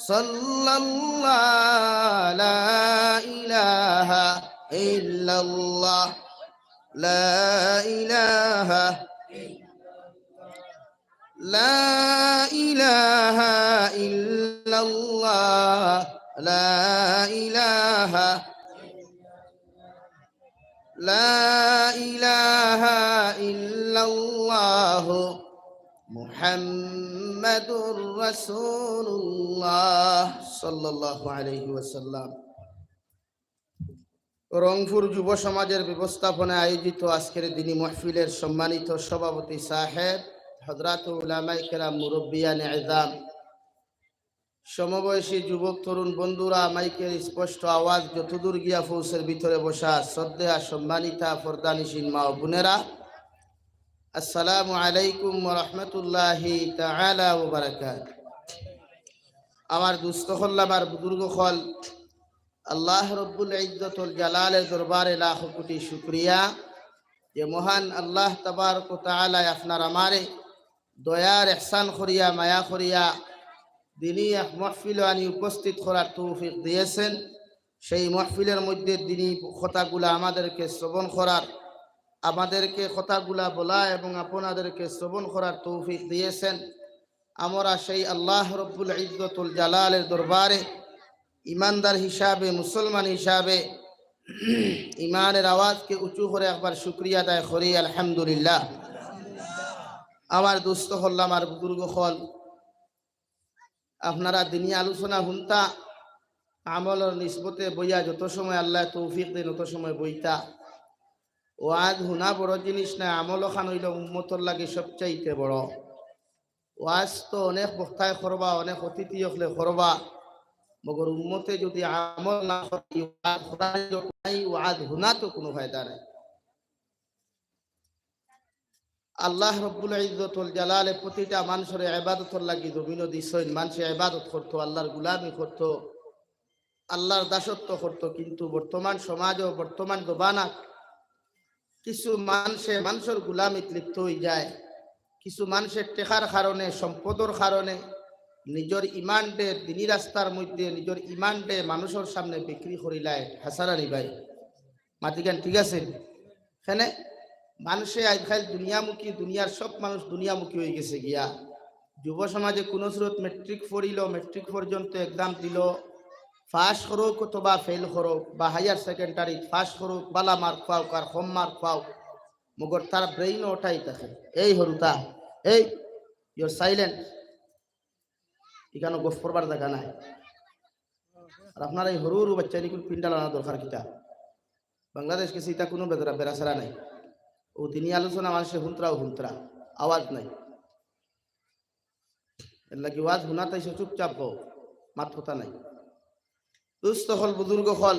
সাল্লাল্লাহু লা ইলাহা ইল্লাল্লাহ লা ইলাহা লা ইলাহা ইল্লাল্লাহ লা ইলাহা লা ইলাহা ইল্লাল্লাহ মুহাম্মাদুর রাসূলুল্লাহ সাল্লাল্লাহু আলাইহি ওয়াসাল্লাম। রংপুর যুব সমাজের ব্যবস্থাপনায় আয়োজিত আজকের দিনী মাহফিলের সম্মানিত সভাপতি সাহেব, হযরত উলামায়ে কেরাম, মুরব্বিয়ানে ইজাম, সমবয়সী যুবক তরুণ বন্ধুরা, মাইকের স্পষ্ট আওয়াজ যতদূর গিয়া পৌঁছের ভিতরে বসা শ্রদ্ধেয়া সম্মানিতা পর্দানিশীন মা ও বোনেরা, আসসালামু আলাইকুম ওয়া রাহমাতুল্লাহি তাআলা ওয়া বারাকাতুহু। আমার দুস্থ হল, আমার বুজুর্গ হল, আল্লাহ রব্বুল ইজ্জতুল জালালের দরবারে লাখ কোটি শুকরিয়া যে মহান আল্লাহ তাবারক ওয়া তাআলা আপনার আমারে দয়ার ইহসান করিয়া মায়া করিয়া দিনী এক মাহফিল আনি উপস্থিত করার তৌফিক দিয়েছেন। সেই মাহফিলের মধ্যে দিনী কথাগুলা আমাদেরকে শ্রবণ করার, আমাদেরকে কথাগুলা বলা এবং আপনাদেরকে শ্রবণ করার তৌফিক দিয়েছেন। আমরা সেই আল্লাহ রব্বুল ইজ্জতুল জালালের দরবারে ইমানদার হিসাবে, মুসলমান হিসাবে ইমানের আওয়াজকে উঁচু করে একবার শুকরিয়া আদায় করি, আলহামদুলিল্লাহ। আমার দুস্থ হল, আমার বুজুর্গ হল, আপনারা দিনী আলোচনা শুনতা, আমলের নিসবতে বইয়া যত সময় আল্লাহ তৌফিক দেন তত সময় বইতা। ওয়াজ হুনা বড় জিনিস না, আমল খান হইল উম্মতর লাগে সবচাইতে বড়। ওয়াজ তো অনেক বক্তায় করবা, অনেক অতিথি হলে করবা, মগর উম্মতে যদি আমল না করি, ওয়াজ হুনা তো কোনো ফায়দা নাই। আল্লাহ রব্বুল ইজ্জতুল জালালে প্রতিটা মানুষের ইবাদতর লাগি জমিন দিছেন। মানুষে ইবাদত করতো, আল্লাহর গুলামি করতো, আল্লাহর দাসত্ব করতো। কিন্তু বর্তমান সমাজ ও বর্তমান জমানা কিছু মানুষের গুলামিত লিপ্ত হয়ে যায়। কিছু মানুষের টেকার কারণে, সম্পদর কারণে নিজের ইমানডে দিনী রাস্তার মধ্যে নিজের ইমানডে মানুষের সামনে বিক্রি করিলায়। হাসারানি ভাই মাতিগান ঠিক আছে? এখানে মানুষে আজকাল দুনিয়ামুখী, দুনিয়ার সব মানুষ দুনিয়ামুখী হয়ে গেছে গিয়া। যুব সমাজে কোনো স্রোত মেট্রিক পড়িল, মেট্রিক পর্যন্ত এক্সাম দিল, পাস করুক অথবা ফেল করুক, বা হায়ার সেকেন্ডারি পাস করুক, বালা মার্ক পাও আর কম মার্ক পাও, মগর তার ব্রেইন ওটাই থাকে। এই হরুতা, এই ইউর সাইলেন্ট, এখানে গোফ করবার দেখা নাই। আর আপনার এই হরু বাচ্চা নিকুল পিন্ডাল আনা দরকার কিতা। বাংলাদেশ কে সীতা কোনো বেড়াছাড়া নাই। ও তিনি আলোচনা মানুষের হুন্তরাও হুন্তরা, আওয়াজ নাই। এর লাগে ওয়াজ হুনা তাই চুপচাপ হো, মাত কথা নাই। দুস্থ হল, বুজুর্গ হল,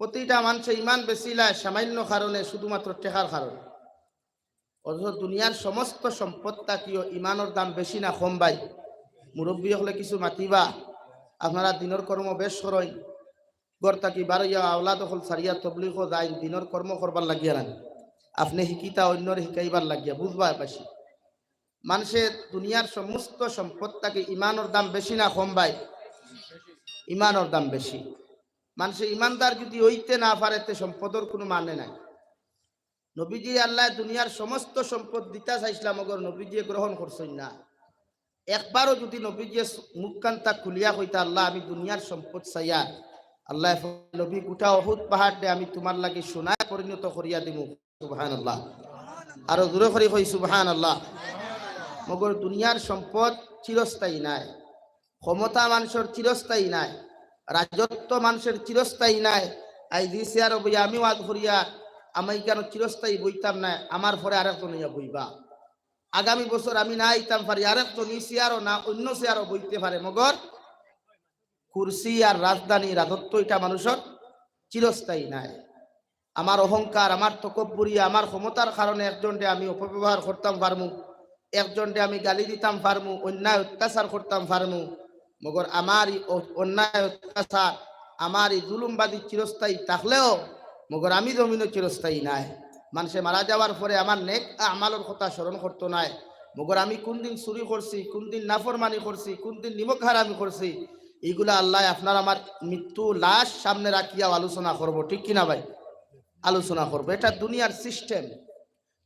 প্রতিটা মানুষে ইমান বেশিলায় সামান্য কারণে, শুধুমাত্র টেকার কারণে। অথচ দুনিয়ার সমস্ত সম্পদটা কিও ইমানের দাম বেশি না কম ভাই? মুরব্বী হলে কিছু মাতিবা, আপনারা দিনের কর্ম বেশ করেন, গড় থাকি বারইয়া আওলাদ হল সারিয়া তবলিগ যাই, দিনের কর্ম করবার লাগিয়া না, আপনি শিকিতা অন্যর শিকাইবার লাগিয়া, বুঝবা পাশি। মানুষের দুনিয়ার সমস্ত সম্পদটাকে ইমানের দাম বেশি না কম ভাই? ইমানের দাম বেশি। মানুষের ইমানদার যদি হইতে না পারে সম্পদের কোনো মানে নাই। নবীজি আল্লাহ দুনিয়ার সমস্ত সম্পদ দিতা চাইছিলাম, মগর নবীজি গ্রহণ করছেন না। একবারও যদি নবীজি মুখকান্তা খুলিয়া কইতা, আল্লাহ আমি দুনিয়ার সম্পদ চাইয়া, আল্লাহ নবী গোটা অহুদ পাহাড় দে আমি তোমার লাগে সোনায় পরিণত করিয়া দিব। সুবহানাল্লাহ, আরো দূরে করে কই সুবহানাল্লাহ। মগর দুনিয়ার সম্পদ চিরস্থায়ী নাই, ক্ষমতা মানুষের চিরস্থায়ী নাই, রাজত্ব মানুষের চিরস্থায়ী নাই। আই দিছে আর বই আমি ওয়াজ করিয়া আমি কেন চিরস্থায়ী বইতাম না, আমার পরে আরেকজন ইয়া বইবা। আগামী বছর আমি না আইতাম পারি, আরেকজন চেয়ারও না অন্য চেয়ারও বইতে পারে, মগর কুরসি আর রাজধানী রাজত্ব এটা মানুষের চিরস্থায়ী নাই। আমার অহংকার, আমার তকব্বুরি, আমার ক্ষমতার কারণে একজনকে আমি অপব্যবহার করতাম পারমু, একজনকে আমি গালি দিতাম পারমু, অন্যায় অত্যাচার করতাম পারমু, মগর আমারই অন্যায় অত্যাচার, আমারই জুলুমবাদী চিরস্থায়ী থাকলেও মগর আমি জমিনও চিরস্থায়ী নাই। মানুষে মারা যাওয়ার পরে আমার নেক আমালের কথা স্মরণ করতো নাই, মগর আমি কোন দিন চুরি করছি, কোন দিন নাফরমানি করছি, কোন দিন নিমক হারামি করছি, এইগুলা আল্লাহ আপনার আমার মৃত্যু লাশ সামনে রাখিয়া আলোচনা করব, ঠিক কিনা ভাই? আলোচনা করবো। এটা দুনিয়ার সিস্টেম।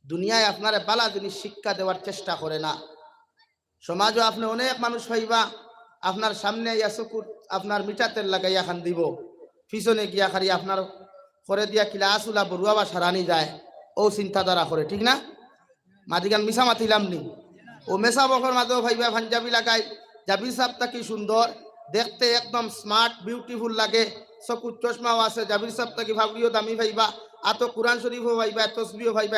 দুনিয়ায় আপনার বালা জিনিস শিক্ষা দেওয়ার চেষ্টা করে না। সমাজও আপনি অনেক মানুষ পাইবা আপনার সামনে ইয়া চকুর আপনার মিঠাতেল লাগাইয়া খান দিব, পিছনে গিয়া খালি আপনার করে দিয়া কিলা আসুলা বড়ুয়া বা সারানি যায়, ও চিন্তাধারা করে, ঠিক না? মাটিগান মিশা মাতিলাম নি, ও মেসা বকর মাঝেও ভাইবা পাঞ্জাবি লাগাই, জাবির সাপটা কি সুন্দর দেখতে, একদম স্মার্ট বিউটিফুল লাগে, চকুর চশমাও আছে, জাবির সাপটা কি ভাবলিও দামি ভাইবা, আতো কোরআন শরীফও ভাইবা, তসবিও ভাইবা,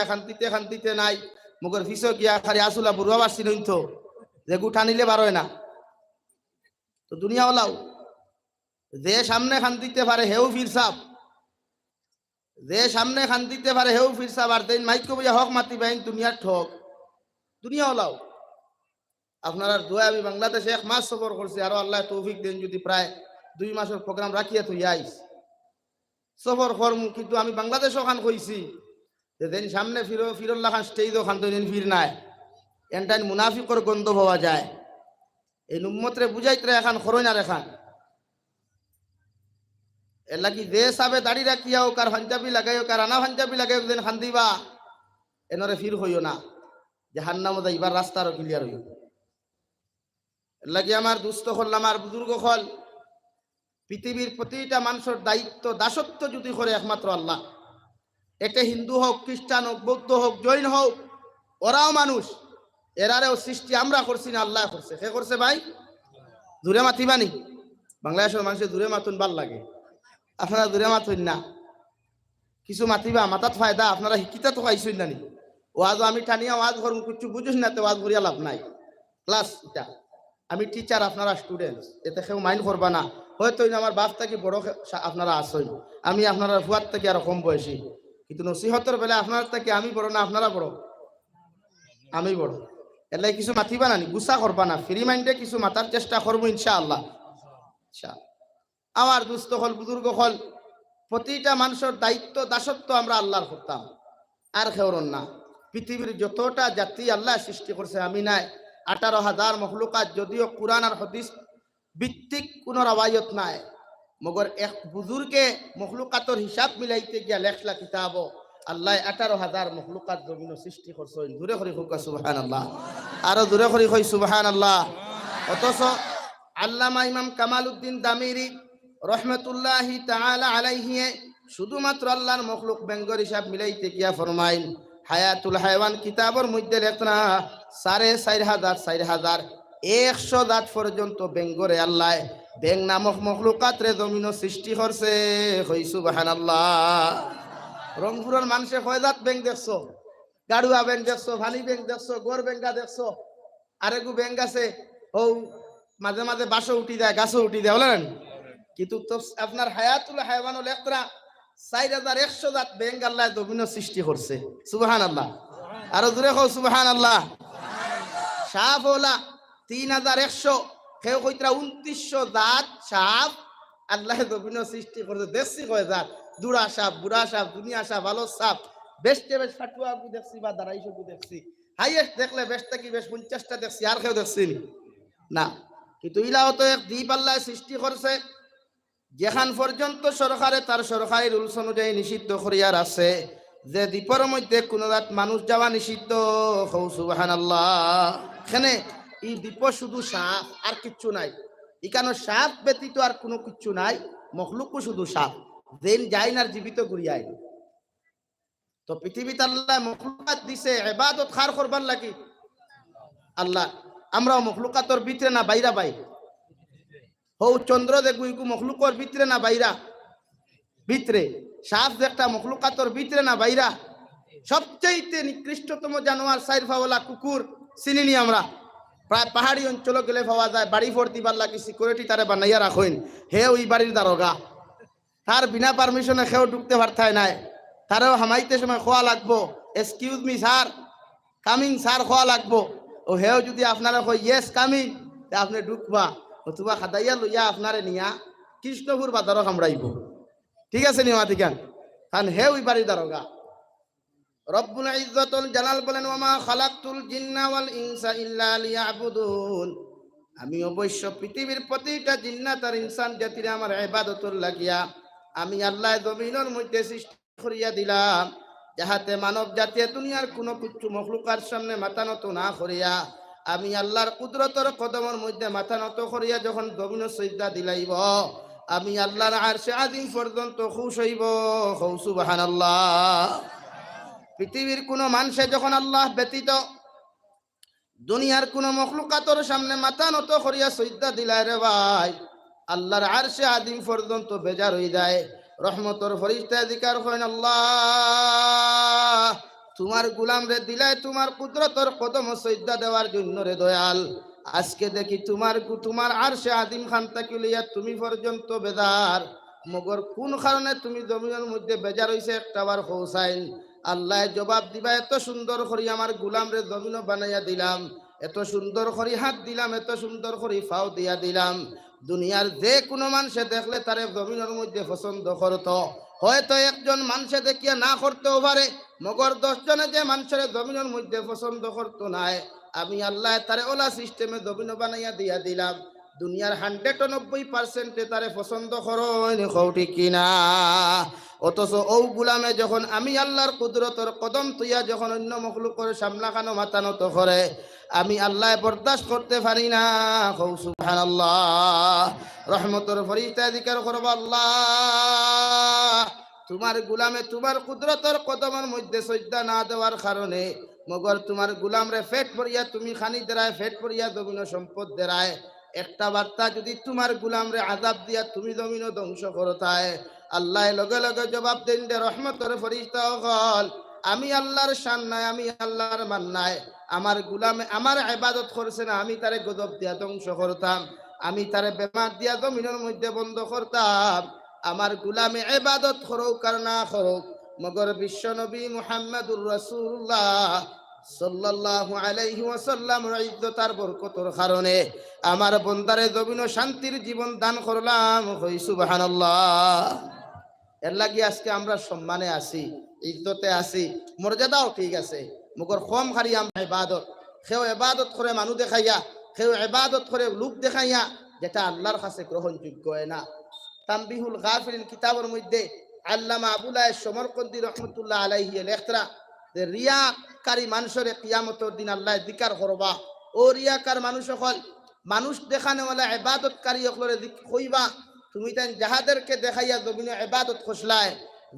খান্তিতে নাই, মগর ফিসো গিয়া খালি আসুলা বড়ুয়া বাসি নইন তো যে গুঠা নিলে বারোয় না। তো দুনিয়া ওলাও যে সামনে খান দিতে পারে হেউ ফিরসাব, যে সামনে খান দিতে পারে হেউ ফিরসাব, আর দেন মাইকো বইয়া হক মাতি বাইন দুনিয়ার ঠক। দুনিয়া ওলাও আপনার দোয়া, আমি বাংলাদেশে 1 মাস সফর করছি, আরো আল্লাহ তৌফিক দেন যদি প্রায় 2 মাসের প্রোগ্রাম রাখিয়া তুই আইস সফর করমু, কিন্তু আমি বাংলাদেশ ওখান কইছি যে দেন সামনে ফিরুল্লাহ খান স্টেজ ওখান তো ফির নাই, এনটাইন মুনাফিকর গন্ধ পাওয়া যায়। এই নুম্মতরে বুঝাইতে এখন খরই না রেখান এর লাগি যে সাবে দাড়ি রাখিয়া হোক আর পাঞ্জাবি লাগাইও কার আনা পাঞ্জাবি লাগাইও দিন খান দিবা এনরে ফির হইও না, যে হান্নাম যাইবার রাস্তারও ক্লিয়ার হইও। এর লাগি আমার দুস্থ হল, আমার বুজুর্গ হল, পৃথিবীর প্রতিটা মানুষের দায়িত্ব দাসত্ব যদি করে একমাত্র আল্লাহ। এটা হিন্দু হোক, খ্রিস্টান হোক, বৌদ্ধ হোক, জৈন হোক, ওরাও মানুষ, এরারেও সৃষ্টি আমরা করছি না, আল্লাহ করছে। কে করছে ভাই? দূরে মাতিবানি, বাংলাদেশের মানুষের দূরে মাতুন ভাল লাগে, আপনারা দূরে মাতুন না, কিছু মাতিবা মাতাত ফায়দা, আপনারা শিক্ষিতা তো পাইছেন না নি, ওয়াজ আমি টানিয়া ওয়াজ করব, কিছু বুঝুস না তো ওয়াজ করিয়া লাভ নাই। ক্লাস এটা আমি টিচার, আপনারা স্টুডেন্টস, এতে কেউ মাইন্ড করবা না। হয়তো আমার বাপ থেকে বড় আপনারা আসেন, আমি আপনারা ফুয়ার থেকে আরো কম বয়সী, কিন্তু নসিহতের বেলা আপনার থেকে আমি বড় না আপনারা বড়? আমি বড়। এর কিছু মাতিবা না, গুসা করবা না, ফ্রি মাইন্ডে কিছু মাতার চেষ্টা করবো ইনশাআল্লাহ। আমার দুস্থ হল, বুজুর্গ হল, প্রতিটা মানুষের দায়িত্ব দাসত্ব আমরা আল্লাহর করতাম, আর খেওরন না। পৃথিবীর যতটা জাতি আল্লাহ সৃষ্টি করছে আমি নাই 18,000 মখলুকাত, যদিও কোরআন আর হাদিস ভিত্তিক কোন রওয়ায়ত নাই, মগর এক বুজুর্গে মখলুকাতর হিসাব মিলাইতে গিয়া লেখলা কিতাব আল্লাহ 18,000 মখলুকাত জমিন সৃষ্টি করছেন। দূরে করি হোক সুবহানাল্লাহ, আরো দূরে করি হই সুবহানাল্লাহ। অথচ আল্লামা ইমাম কামাল উদ্দিন দামিরি রহমতুল্লাহি তাআলা আলাইহি শুধুমাত্র আল্লাহর মখলুক বেঙ্গর হিসাব মিলাইতে গিয়া ফরমাইন, হায়াতুল হায়ওয়ান কিতাবর মধ্যে লেখনা 4,500 100 জাত পর্যন্ত বেঙ্গরে আল্লাহ বেং নামক মখলুকাত রে জমিন সৃষ্টি করছে। হই সুবহানাল্লাহ। রংপুরের মানুষে কয় জাত বেং দেখছো? গাড়ুয়া বেং দেখছো, ভানি বেং দেখছো, গোর বেঙ্গা দেখছো, আরেকু বেং আছে ও মাঝে মাঝে বাসও উঠি দেয়, গাছও উঠি দেয়, বলেন? কিন্তু তো আপনার হায়াতুল হায়ওয়ান লেখরা 4,100 জাত বেং আল্লাহ জমিন সৃষ্টি করছে। সুবহানাল্লাহ, আরো দূরে কও সুবহানাল্লাহ। সাপ ওলা 3,100, কেউ কইতরা 2,900 জাত সাপ আল্লাহ জমিন সৃষ্টি করছে। দেশি কয় জাত, দুড়া সাপ, বুড়া সাপ, দুনিয়া সাপ, ভালো সাপ, বেশতে বেশ ফাটুয়া গু দেখছি বা দাঁড়াইশো গু দেখছি, হাইয়েস্ট দেখলে বেশটা কি বেশ 50টা দেখছি, আর কেউ দেখছি না। কিন্তু ইলাও তো এক দ্বীপ আল্লাহ সৃষ্টি করছে, যেখান পর্যন্ত সরকারে তার সরকারি রুলস অনুযায়ী নিষিদ্ধ করিয়ার আছে, যে দ্বীপের মধ্যে কোন রাত মানুষ যাওয়া নিষিদ্ধ। হৌ সুবহানাল্লাহ। এখানে এই দ্বীপ শুধু সাপ, আর কিচ্ছু নাই। এখানে সাপ ব্যতীত আর কোনো কিচ্ছু নাই, মখলুকও শুধু সাপ, দেন যাই না জীবিত ঘুরিয়াই। তো পৃথিবীতে আল্লাহ মখলুকাত দিছে ইবাদত খার করবার লাগি আল্লাহ। আমরাও মখলুকাতর ভিতরে না বাইরা পাই? হৌ চন্দ্র দেখবো ইকু মখলুকর ভিতরে না বাইরা? ভিতরে। সাপ একটা মখলুকাতর ভিতরে না বাইরা? সবচেয়ে নিকৃষ্টতম জানোয়ার সাইরফাওয়ালা কুকুর চিনিনি আমরা, প্রায় পাহাড়ি অঞ্চল গেলে পাওয়া যায়, বাড়ি ভর্তি বার লাগি সিকিউরিটি তারে বানাইয়া রাখেন, হে ওই বাড়ির দারোগা, তার বিনা পারমিশনে কেউ ঢুকতে পারতায় নাই, তারেও হামাইতে সময় খোয়া লাগবো, excuse me sir, coming sir খোয়া লাগবো। ও হেও যদি আপনারা কই ইয়েস কামিং, আপনি ঢুকবা, অথবা খাদাইয়া লইয়া আপনারে নিয়া কৃষ্ণপুর বাজারও কামড়াইব। ঠিক আছে নি মাতিকান, কারণ হে ওই বাড়ির দারোগা। রব্বুল ইজ্জতুল জালাল বলেন ওয়ামা খালাকতুল জিন্না ওয়াল ইনসা ইল্লা লিয়াবুদুন, আমি অবশ্য পৃথিবীর প্রতিটা জিন্নাত আর ইনসান জাতির আমার ইবাদতুল লাগিয়া আমি আল্লাহ জমিনের মধ্যে সৃষ্টি করিয়া দিলাম, যাহাতে মানব জাতি দুনিয়ার কোনো কিছু মখলুকার সামনে মাথা নত না করিয়া আমি আল্লাহর কুদরতের কদমের মধ্যে মাথা নত করিয়া যখন জমিন সিজদা দিলাইব, আমি আল্লাহর আরশে আজিম পর্যন্ত খুশ হইব। সুবহানাল্লাহ। পৃথিবীর কোন মানুষে যখন আল্লাহ ব্যতীত দুনিয়ার কোন মখলুকাতর সামনে মাথা নত করিয়া সিজদা দিলাই রে ভাই, আল্লাহর আরশে আজিম পর্যন্ত বেজার হয়ে যায়। রহমতর ফরিস্তা জিকার করেন আল্লাহ তোমার গুলাম রে দিলাই তোমার কুদরতর কদম সিজদা দেওয়ার জন্য রে দয়াল, আজকে দেখি তোমার আরশে আজিম খান তাকে লইয়া তুমি পর্যন্ত বেজার, মগর কোন কারণে তুমি জমিনের মধ্যে বেজার হইছে একটাবার পৌঁছাইন। আল্লাহ জবাব দিবা এত সুন্দর করি আমার গুলাম রে জমিন বানাইয়া দিলাম, এত সুন্দর করি হাত দিলাম, এত সুন্দর করি ফাও দিয়া দিলাম, দুনিয়ার যে কোনো মানুষে দেখলে তারে জমিনের মধ্যে পছন্দ করত, হয়তো একজন মানুষে দেখিয়া না করতেও পারে, মগর 10 জনে যে মানুষের জমিনের মধ্যে পছন্দ করতো নাই, আমি আল্লাহ তারে ওলা সিস্টেমে জমিন বানাইয়া দিয়া দিলাম, দুনিয়ার 190% তারে পছন্দ করেন ঠিক কিনা। অথচ ও গুলামে যখন আমি আল্লাহর কুদরতর কদম তুইয়া যখন অন্য মখলুকের সামনা খানো মাথা নত করে আমি আল্লাহ বরদাস্ত করতে পারি না। সুবহানাল্লাহ। রহমতের ফরিস্তা জিকির করব আল্লাহ তোমার গুলামে তোমার কুদরতর কদমের মধ্যে সিজদা না দেওয়ার কারণে মগর তোমার গুলাম রে পেট ভরিয়া তুমি খানি দেরায়, পেট ভরিয়া জমিন সম্পদ দেরায়, একটা বার্তা যদি তোমার গুলাম রে আযাব দিয়া তুমি জমিন ধ্বংস করতায়, আল্লাহ লগে লগে জবাব দেন দে রহমতের ফরিস্তা হল আমি আল্লাহর শান নাই, আমি আল্লাহর মান নাই, আমার গুলামে আমার ইবাদত করছে না, আমি তারে গজব দিয়া ধ্বংস করতাম, আমি তারে বেমার দিয়া জমিনের মধ্যে বন্ধ করতাম, আমার গুলামে ইবাদত করুক আর না করুক, মগর বিশ্ব নবী মুহাম্মদুর রাসূলুল্লাহ সাল্লাল্লাহু আলাইহি ওয়াসাল্লাম ইজ্জতার বরকতের কারণে আমার বন্দারে জমিন শান্তির জীবন দান করলাম। কই সুবহানাল্লাহ। এর লাগি আজকে আমরা সম্মানে আছি, ইজ্জতে আছি, মর্যাদাও ঠিক আছে, মগর কম খালি আমরা ইবাদত, কেউ ইবাদত করে মানুষ দেখাইয়া, কেউ ইবাদত করে লোক দেখাইয়া, যেটা আল্লাহর কাছে গ্রহণযোগ্য হয় না। তানবিহুল গাফিলিন কিতাবের মধ্যে আল্লামা আবুল্লাহ সমরকন্দি রহমতুল্লাহ আলাইহি লেখরা যে রিয়াকারী মানুষের কিয়ামতের দিন আল্লাহ জিকার করবা, ও রিয়াকার মানুষ হল মানুষ দেখানেওয়ালা ইবাদতকারী হলরে কইবা তুমি তাই যাহাদেরকে দেখাইয়া জমিনে ইবাদত খসলায়,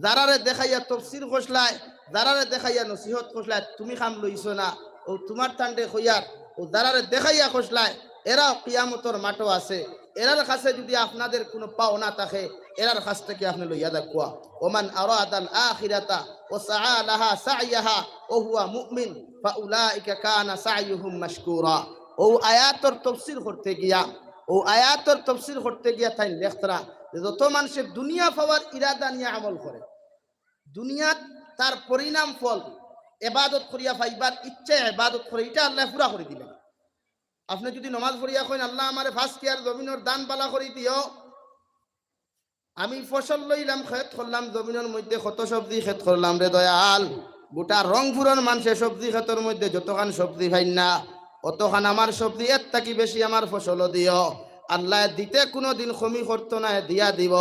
যারারে দেখাইয়া তফসির খসলায়, যারারে দেখাইয়া নসিহত খসলায়, তুমি খাম লইছো না, ও তোমার টান্ডে হইয়ার ও যারারে দেখাইয়া খসলায় এরাও কিয়ামতের মাঠও আছে, এরার কাছে যদি আপনাদের কোনো পাওনা থাকে এরার কাছ থেকে আপনি লইয়া দেখুয়া ওমান আরাদাল আখিরাতা ও সাআ লাহা সাইয়াহা ও হুয়া মুমিন ফাউলাইকা কানা সাইয়ুহুম মাশকুরা। ও আয়াতের তাফসীর করতে গিয়া তাই লেখতরা যত মানুষের দুনিয়া পাওয়ার ইরাদা নিয়ে আমল করে, দুনিয়াত তার পরিণাম ফল ইবাদত করিয়া পাইবার ইচ্ছা ইবাদত করে, এটা আল্লাহ পুরা করে দিলেন। আপনি যদি নমাজ পড়িয়া কইন আল্লাহ আমারে ফার্স্ট ইয়ার জমিনের দান বালা করে দিও, আমি ফসল লইলাম খেত করলাম জমিনের মধ্যে কত সবজি খেত করলাম রে দয়াল, গোটা রংপুরের মানুষের সবজি খেতের মধ্যে যতখান সবজি ভাই না অতখান আমার সবজি এর থাকি বেশি আমার ফসলও দিও, আল্লাহ দিতে কোনো দিন কমি করতো না, দিয়া দিব,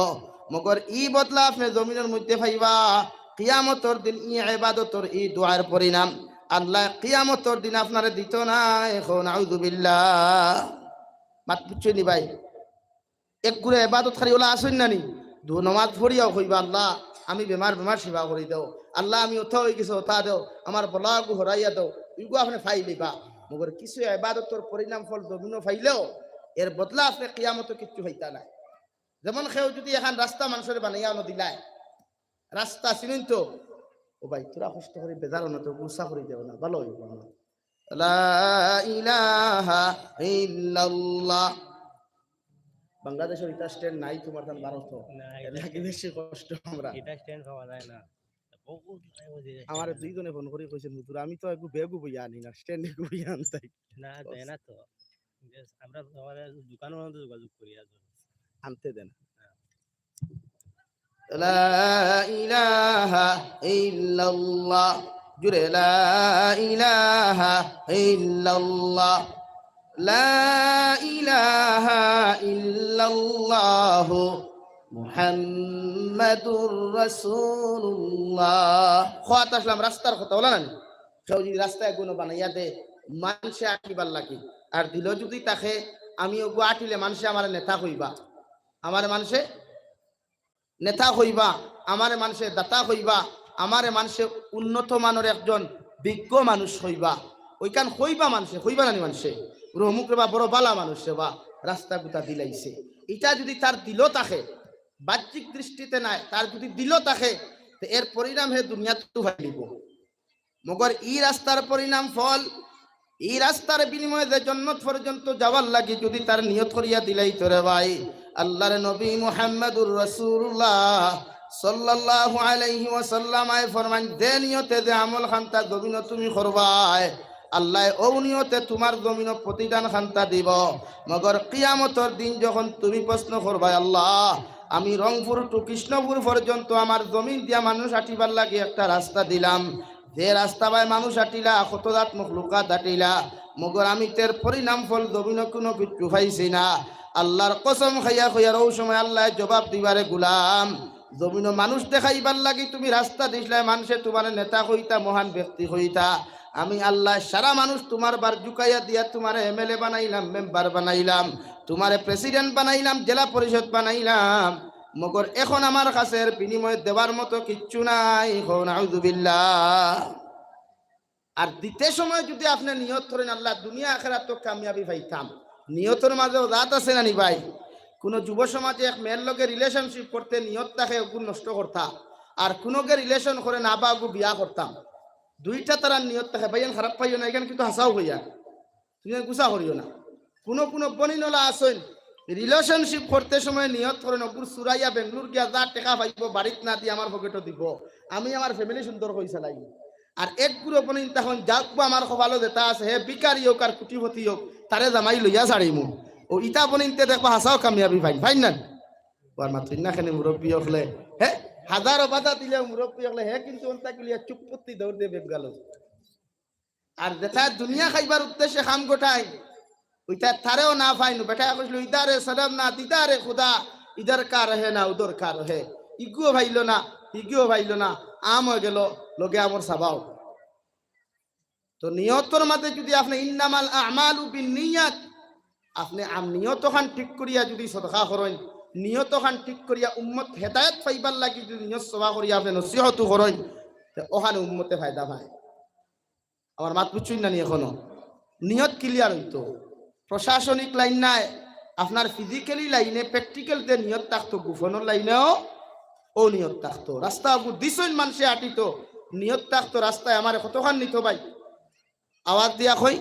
মগর ই বদলা আপনি জমিনের মধ্যে পাইবা কিয়ামতের দিন ই ইবাদতর ই দোয়ার পরিণাম আল্লাহ কিয়ামতের দিন আপনারে দিত না। এখন আউযুবিল্লাহ মাত বুঝছেনি ভাই, এক করে ইবাদত খালি ওলা আসেন না নি দু নমাজ পড়িয়াও কইবা আল্লাহ আমি বেমার সেবা করি দাও, আল্লাহ আমি ওথা হয়ে গেছে ওথা দেও, আমার বলাগু হরাইয়া দাও, ইগো আপনি ফাইলিবা, মগর কিছু ইবাদতর পরিণাম ফল জমিনও ফাইলেও এর বদলা আপনি কিয়ামতে কিচ্ছু হইতা না। যেমন কেউ যদি এখন রাস্তা মানুষের বানাইয়া দিলায়, রাস্তা চিনেন তো, ও ভাই তোরা কষ্ট করে বেজার না তো গুসা করে দেও না, ভালো হইব না। লা ইলাহা ইল্লাল্লাহ। বাংলাদেশের এটা স্ট্যান্ড নাই, তোমার কাছে 1200 এর লাগি বেশি কষ্ট আমরা, এটা স্ট্যান্ড পাওয়া যায় না। আমার দুইজনে ফোন করে কইছেন হুজুর আমি তো একটু বেগু বইয়া আনি না, স্ট্যান্ডে বইয়া আনতাই না দেয় না তো, আমরা আমাদের দোকানের মধ্যে যোগাযোগ করি আনতে দেন। লা ইলাহা ইল্লাল্লাহ। জুড়ে লা ইলাহা ইল্লাল্লাহ, লা ইলাহা ইল্লাল্লাহ মুহাম্মাদুর রাসূলুল্লাহ। খোয়াত আসলাম রাস্তার কথা বলা না, কেউ যদি রাস্তায় গুণ বানাইয়া দে মানুষে আঁকিবার লাগি, আর দিল যদি তাকে আমি ওগো আঁটিলে মানুষে আমার নেতা হইবা, আমার মানুষে নেতা হইবা, আমার মানুষে দাতা হইবা, আমার মানুষে উন্নত মানের একজন বিজ্ঞ মানুষ হইবা, ওইখান হইবা মানুষে হইবা নানি মানুষে রহমুক রে বা বড় বালা মানুষ রে বা রাস্তা গুতা দিলাইছে। এটা যদি তার দিল থাকে বাহ্যিক দৃষ্টিতে নাই, তার যদি দিল থাকে এর পরিণাম হে দুনিয়াতে ভাইব। মগর এই রাস্তার পরিণাম ফল, এই রাস্তার বিনিময়ে যে জান্নাত পর্যন্ত যাওয়ার লাগি যদি তার নিয়ত করিয়া দিলাই তোরে ভাই, আল্লাহর নবী মুহাম্মদুর রাসূলুল্লাহ সাল্লাল্লাহু আলাইহি ওয়াসাল্লাম আয় ফরমান দে নিয়তে যে আমল খান্তা জমিন তুমি করবাই, আল্লাহ ও নিয়তে তোমার জমিন প্রতিদান খান্তা দিব। মগর কিয়ামতের দিন যখন তুমি প্রশ্ন করবাই, আল্লাহ আমি রংপুর টু কৃষ্ণপুর পর্যন্ত আমার জমিন দিয়া মানুষ আটিবার লাগে একটা রাস্তা দিলাম, যে রাস্তা বাই মানুষ আটিলা কতদাত মখলুকাত আটিলা, মগর আমি তের পরিণাম ফল জমিন কোনো কিচ্ছু পাইছি না। আল্লাহর কসম খাইয়া খাইয়ার ওই সময় আল্লাহ জবাব দিবারে গুলাম, জমিন মানুষ দেখাইবার লাগি তুমি রাস্তা দিসলাই, মানুষে তোমার নেতা হইতা মহান ব্যক্তি হইতা, আমি আল্লাহ সারা মানুষ তোমার বার জুকাইয়া দিয়া তোমার এমএলএ বানাইলাম, মেম্বার বানাইলাম, তোমার প্রেসিডেন্ট বানাইলাম, জেলা পরিষদ বানাইলাম, মগর এখন আমার কাছে বিনিময়ে দেওয়ার মতো কিচ্ছু নাই। নাউযুবিল্লাহ। আর দিতে সময় যদি আপনি নিয়ত করেন আল্লাহ দুনিয়া আখিরাত তো কামিয়াবি পাইতাম, নিয়তের মাঝেও রাত আছে না নি ভাই। কোনো যুব সমাজে এক মেয়ের লগে রিলেশনশিপ করতে নিয়ত থাকে ওগুলো নষ্ট করতা, আর কোনোকে রিলেশন করে না বা ওগু বিয়া করতাম, দুইটা তারা নিয়ত থাকে ভাইয়ান খারাপ পাইও না, এখানে কিন্তু হাসাও হইয়া তুমি গুছা করিও না। কোনো কোনো বনিনলা আসেন রিলেশনশিপ করতে সময় নিয়ত করেন ওগুর সুরাইয়া বেঙ্গলোর গিয়া যা টেকা পাইব বাড়িত না দিয়ে আমার পকেটও দিব, আমি আমার ফ্যামিলি সুন্দর হয়ে চালাই। আর এক গুরু বনিন তখন যাক আমার কপালো যেটা আছে হে বিকারি হোক আর কুটিপতি হোক তারে জামাই লইয়া ছাড়িমু, ও ইটা বনিনতে দেখবা হাসাও কামিয়াবি ভাই ভাই না মাত্র নাখানে মুরব্বী হলে হে হাজারো বাধা দিলে মুরব্বী হলে হে কিন্তু অন্তা কিলিয়া চুপপত্তি দৌড় দিয়ে বেগ গেল। আর যেটা দুনিয়া খাইবার উদ্দেশ্যে খাম গোটাই ওইটা তারেও না পাইনু, বেটা কইছিল ইদারে সদম না দিদারে খুদা, ইদার কার হে না উদর কার হে, ইগুও ভাইল না ইগুও ভাইল না, আম হয়ে গেল লগে আমার সাবাও। তো নিয়তর মাঝে যদি আপনি ইন্নামাল আমালু বিন্নিয়াত, আপনি নিয়ত খান ঠিক করিয়া যদি সদকা করেন, নিয়ত খান ঠিক করিয়া উম্মত হেদায়েত পাইবার লাগি যদি নিয়ত সভা করিয়া আপনি নসিহত করেন, ওখানে উম্মতে ফায়দা পায়। আমার মাত বুঝছই না নি এখনো? নিয়ত ক্লিয়ার হইতো, প্রশাসনিক লাইন নাই, আপনার ফিজিক্যালি লাইনে প্র্যাকটিক্যাল যে নিয়ত থাকতো, গুফনের লাইনেও ও নিয়ত থাকতো, রাস্তা দিছইন মানুষে আটিত নিয়ত থাকতো, রাস্তায় আমার কতখান নিত ভাই আওয়াজ দিয়া কই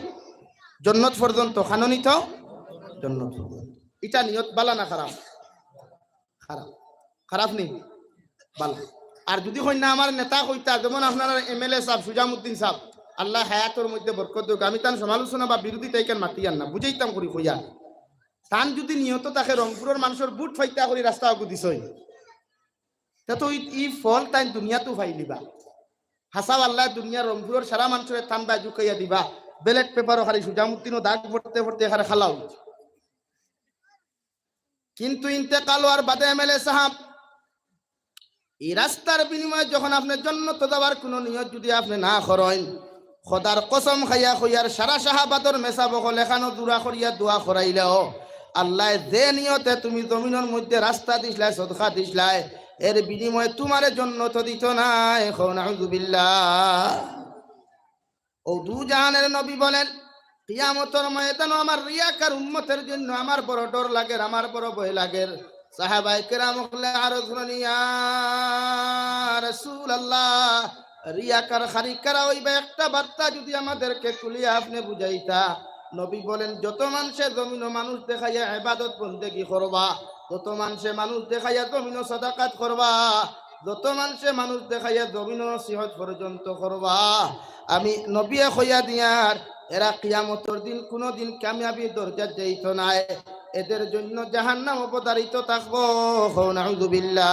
জন্নত পর্যন্ত খানো নিত জন্নত পর্যন্ত। এটা নিয়ত বালা না খারাপ? খারাপ, খারাপ নেই বালা। আর যদি হই না আমার নেতা কইতা, যেমন আপনার এমএলএ সাহেব সুজামুদ্দিন সাহেব, আল্লাহ হায়াতের মধ্যে বরকত দেখ, আমি তার সমালোচনা বা বিরোধী তাইকেন মাতিয়ান না, বুঝাইতাম করি কইয়া তান যদি নিয়ত তাকে রংপুরের মানুষের বুট ফাইতা করি রাস্তা আগু দিছই, তো ই ফল তাই দুনিয়াতো ফাইলিবা। হাসাব আল্লাহ দুনিয়া রংপুরের সারা মানুষের থান বা জুকাইয়া দিবা, ব্যালট পেপারও খালি সুজামুদ্দিনও দাগ পড়তে পড়তে এখানে খালাও। কিন্তু ইন্তেকাল আর বাদে এমএলএ সাহেব এই রাস্তার বিনিময়ে যখন আপনার জন্য তো দেওয়ার কোনো নিয়ত যদি আপনি না করেন, খোদার কসম খাইয়া খইয়ার সারা সাহাবাদর মেসা বকল এখানো দূরা করিয়া দোয়া করাইলেও আল্লাহ যে নিয়তে তুমি জমিনের মধ্যে রাস্তা দিসলাই সদকা দিসলাই এর বিনিময়ে তোমার জন্য তো দিত নাই। নাউযুবিল্লাহ। ও দু জাহানের নবী বলেন কিয়ামতের ময়দানে আমার রিয়াকার উম্মতের জন্য আমার বড় ডর লাগে, আমার বড় ভয় লাগে। সাহাবায়ে কেরাম বলে আরজ করলেন ইয়া রাসূলুল্লাহ, রিয়াকার খারিকারা হইবে একটা বার্তা যদি আমাদেরকে তুলিয়া আপনি বুঝাইতা। নবী বলেন যত মানুষে জমিন মানুষ দেখাইয়া ইবাদত বন্দেগী করবা, যত মানুষে মানুষ দেখাইয়া জমিন সাদাকাত করবা, যত মানুষে মানুষ দেখাইয়া জমিন নসিহত পর্যন্ত করবা, আমি নবী কইয়া দিয়ার এরা কিয়ামতের দিন কোনদিন কামিয়াবি দরজা যাইত নাই, এদের জন্য জাহান্নাম অবধারিত থাকবো। নাউযুবিল্লাহ।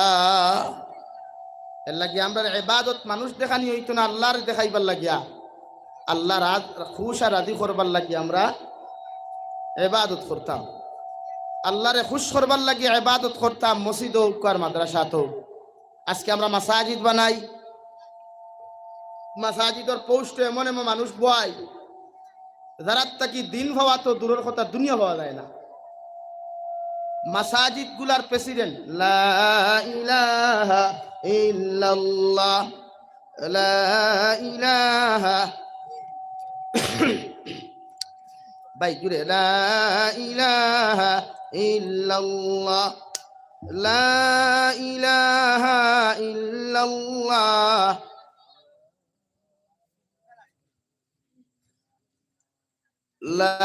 এর লাগি আমরা ইবাদত মানুষ দেখানি হইতো না, আল্লাহর দেখাইবার লাগিয়া, আল্লাহর খুশ আর রাজি করবার লাগি আমরা ইবাদত করতাম। আল্লাহরে খুশ করবার লাগি ইবাদত করতাম, মসজিদ হোক আর মাদ্রাসা হোক। আজকে আমরা মাসাজিদ বানাই, মাসাজিদর পোস্ট এমন এমন মানুষ বয় যারা তাকি দিন হওয়া তো দূরের কথা, দুনিয়া হওয়া যায় না। মাসাজিদ গুলার প্রেসিডেন্ট লা ইলাহা ইল্লাল্লাহ, লা ইলাহা, ভাই জুড়ে লা ইলাহা ইল্লাল্লাহ, লা ইলাহা ইল্লাল্লাহ, লা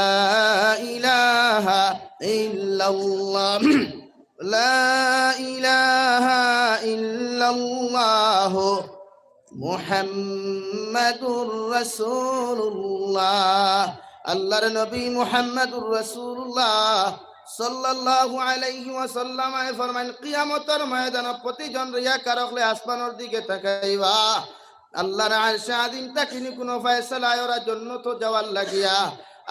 ইলাহা ইল্লাল্লাহ, লা ইলাহা ইল্লাল্লাহ, মুহাম্মাদুর রাসূলুল্লাহ। আল্লাহর নবী মুহাম্মাদুর রাসূলুল্লাহ সাল্লাল্লাহু আলাইহি ওয়াসাল্লাম ফরমান, কিয়ামতের ময়দানে প্রতিজন রিয়াকার হলে আসমানের দিকে তাকাইবা, আল্লাহর আরশে আযীম তাকিনি কোনো ফয়সালা ওরা জান্নাত যাওয়ার লাগিয়া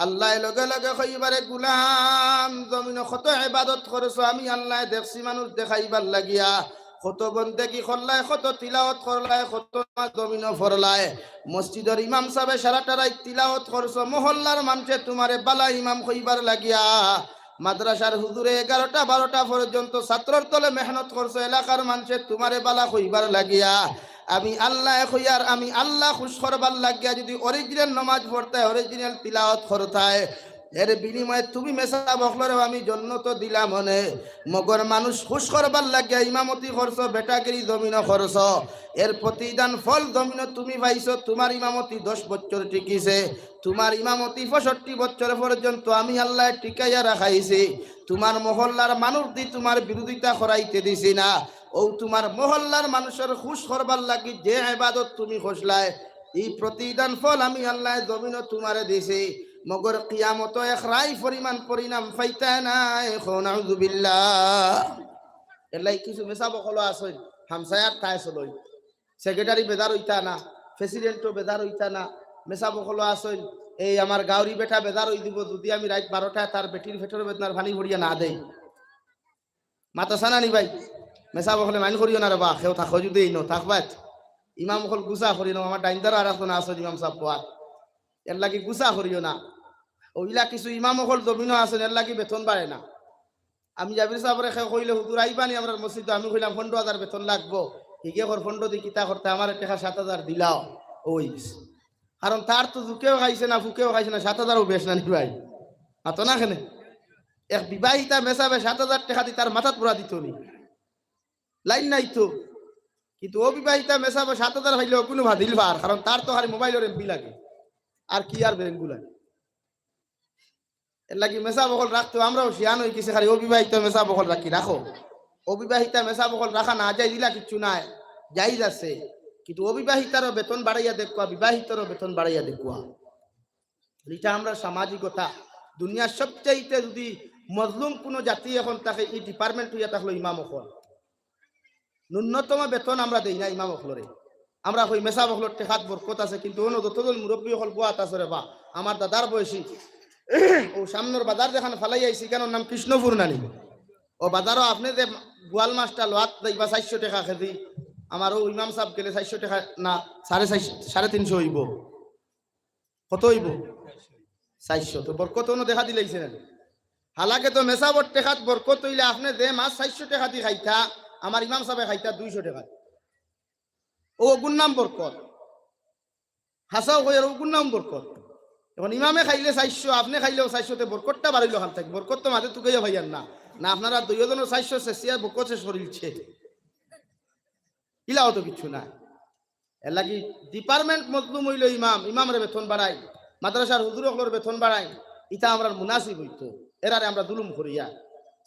আল্লাহ লগে লগে কইবারে, গোলাম জমিন কত ইবাদত করছো, আমি আল্লাহ দেখছি মানুষ দেখাইবার লাগিয়া, কত বন্দেগি করলাই, কত তিলাওয়াত করলাই, কত জমিন ফরলাই, মসজিদের ইমাম সাহেব সারাটা রাত তিলাওয়াত করছো, মহল্লার মানুষে তোমারে বালা ইমাম কইবার লাগিয়া, মাদ্রাসার হুজুরে 11টা 12টা পর্যন্ত ছাত্রর তলে মেহনত করছো, এলাকার মানুষে তোমারে বালা কইবার লাগিয়া, আমি আল্লাহ কইয়ার আমি আল্লাহ খুশ করবার লাগিয়া যদি অরিজিনাল নামাজ পড়তায়, অরিজিনাল তিলাওয়াত করতায়, এর বিনিময়ে তুমি মেসা বখলরে আমি জান্নাত দিলাম মনে। মগর মানুষ খুশ করবার লাগিয়া ইমামতি করছো, বেটাগিরি জমিন করছো, এর প্রতিদান ফল জমিন তুমি পাইছো। তোমার ইমামতি 10 বছর টিকিছে, তোমার ইমামতি 65 বছর পর্যন্ত আমি আল্লাহ টিকাইয়া রাখাইছি। তোমার মহল্লার মানুষ দি তোমার বিরোধিতা করাইতে দিছি না। ও তোমার মহল্লার মানুষের খুশ করবার লাগি যে ইবাদত তুমি খসলায়, এই প্রতিদান ফল আমি আল্লাহ জমিন তোমারে দিছি। মগর কিয়ামত এক রাই পরিমাণ পরিণাম পাইতা না। এখন আউযুবিল্লাহ। এলাই কিছু মেসা বকল আছে, হামসায়ার তাই চলই, সেক্রেটারি বেদার হইতা না, প্রেসিডেন্টও বেদার হইতা না, মেসা বকল আছে, এই আমার গাউরি বেটা বেদার হই দিব যদি আমি রাত 12টায় তার বেটির ভেতর বেদনার ভানি ভরিয়া না দেই। মাতা সানানি ভাই, মেসা বকলে মাইন করিও না রে বা, কেউ থাকো যদি এই থাকবাত ইমাম বকল গুসা করি না, আমার ডাইন্দার আর এখন আছে ইমাম সাহেব পোয়ার, এর লাগি গুসা করিও না। ওইলা কিছু ইমাম হল জমিনও আছেন, এর লাগি বেতন বাড়ে না। আমি জাবির সাহেবরে কইলে হুজুর আইবানি আমরা মসজিদ, আমি কইলাম 15,000 বেতন লাগবো, হিগে কর 15 দি কিতা করতে আমার টাকা 7,000 দিলাও। ওই কারণ তার তো জুকেও খাইছে না, ফুকেও খাইছে না, 7,000ও বেশ না নি ভাই, হাত না খেনে এক বিবাহিতা মেসাবে 7,000 টাকা দি তার মাথাত পুরা দিত নি, লাইন নাই তো। কিন্তু অবিবাহিতা মেসাবে 7,000 খাইলেও কোনো ভাদিল ভার, কারণ তার তো খালি মোবাইলের এমবি লাগে, আর কি আর ব্যাংকু লাগে। এর লাগি মেসা বকল রাখতো, আমরাও শিয়ান হয়ে গেছি, খালি অবিবাহিত মেসা বকল রাখি রাখো। অবিবাহিতা মেসা বকল রাখা না যাই দিলা কিচ্ছু নাই, যাই যাচ্ছে, কিন্তু অবিবাহিতারও বেতন বাড়াইয়া দেখুয়া, বিবাহিতারও বেতন বাড়াইয়া দেখুয়া। এটা আমরা সামাজিকতা। দুনিয়ার সবচাইতে যদি মজলুম কোনো জাতি এখন তাকে এই ডিপার্টমেন্ট হইয়া থাকলো ইমাম হল, ন্যূনতম বেতন আমরা দেই না ইমাম হলরে। আমরা কই মেসা বকলর টেকাত বরকত আছে, কিন্তু অন্য যতজন মুরব্বী হল গোয়াত আছে রে বা, আমার দাদার বয়সী ও সামনের বাজার যেখানে ফালাই আইসি, কেন নাম কৃষ্ণপুর নানি, ও বাজারও আপনি যে গোয়াল মাছটা লোয়াত দেখবা 400 টাকা কেজি, আমার ও ইমাম সাহেব গেলে 400 টাকা না 350 হইব, কত হইব 400, তো বরকত অনু দেখা দিলাইছে না। হালাকে তো মেসাবর টেকাত বরকত হইলে আপনি যে মাছ 400 টাকা দি খাইতা, আমার ইমাম সাহেব খাইতা 200 টাকা, ও গুণ নাম বরকত, হাসাও হয়ে ও গুণ নাম বরকত। এখন ইমামে খাইলে 400, আপনি খাইলেও 400, বরকতটা বাড়িল খান থাকি, বরকত তো মাঝে তুকে ভাইয়ার না, না আপনারা দুইজনের 400 শেষিয়া বরকত শেষ করিলছে, ইলাও তো কিছু না। এর লাগি ডিপার্টমেন্ট মজলুম হইল ইমাম, ইমামরে বেতন বাড়াই, মাদ্রাসার হুজুর হকলের বেতন বাড়াই, ইটা আমরা মুনাসিব হইতো। এরারে আমরা দুলুম করিয়া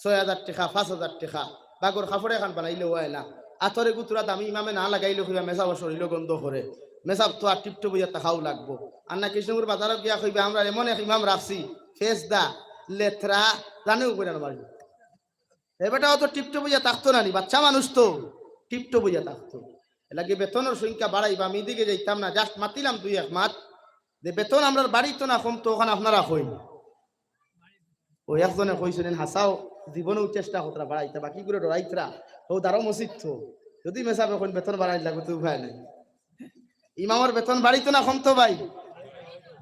6,000 টাকা 5,000 টাকা বাগর কাপড়ে খান বানাইলে হয় না, আতরে গুতুরা দামি ইমামে না লাগাইলে কইবা মেসাব শরীর গন্ধ করে, মেসাব তো আর টিপটো বইয়া তাকাও লাগবো। আর না কৃষ্ণপুর বাজারত গিয়া কইবা আমরা এমন এক ইমাম রাখছি, ফেস দা লেথরা জানেও করে না বাড়ি, এবারটাও তো টিপটো বইয়া থাকতো না নি, বাচ্চা মানুষ তো টিপটো বইয়া থাকতো। এলাকি বেতনের সংখ্যা বাড়াইবা, আমি এদিকে যাইতাম না, জাস্ট মাতিলাম দুই এক মাত যে বেতন আমরা বাড়িতো না কম, তো ওখানে আপনারা কইন। ওই একজনে কইছিলেন হাসাও জীবনেও চেষ্টা করতরা বাড়াইতা, বাকি করে ডরাইতরা ও তারও মসজিদ তো যদি মেসাবে কোন বেতন বাড়াই লাগবে তো উপায় নাই। ইমামের বেতন বাড়িতো না কম তো ভাই?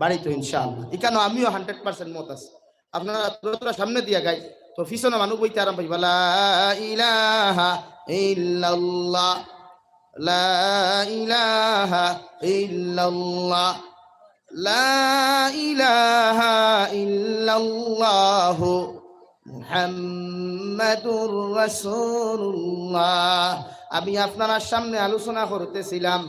বাড়িতো ইনশাআল্লাহ। এখানে আমিও 100% মত আছে। আপনারা তোরা সামনে দিয়া গাই তো পিছনে মানুষ বইতে আরাম পাইবা। লা ইলাহা ইল্লাল্লাহ, লা ইলাহা ইল্লাল্লাহ, লা ইলাহা ইল্লাল্লাহ মুহাম্মাদুর রাসূলুল্লাহ। আমি আপনার সামনে আলোচনা করতেছিলাম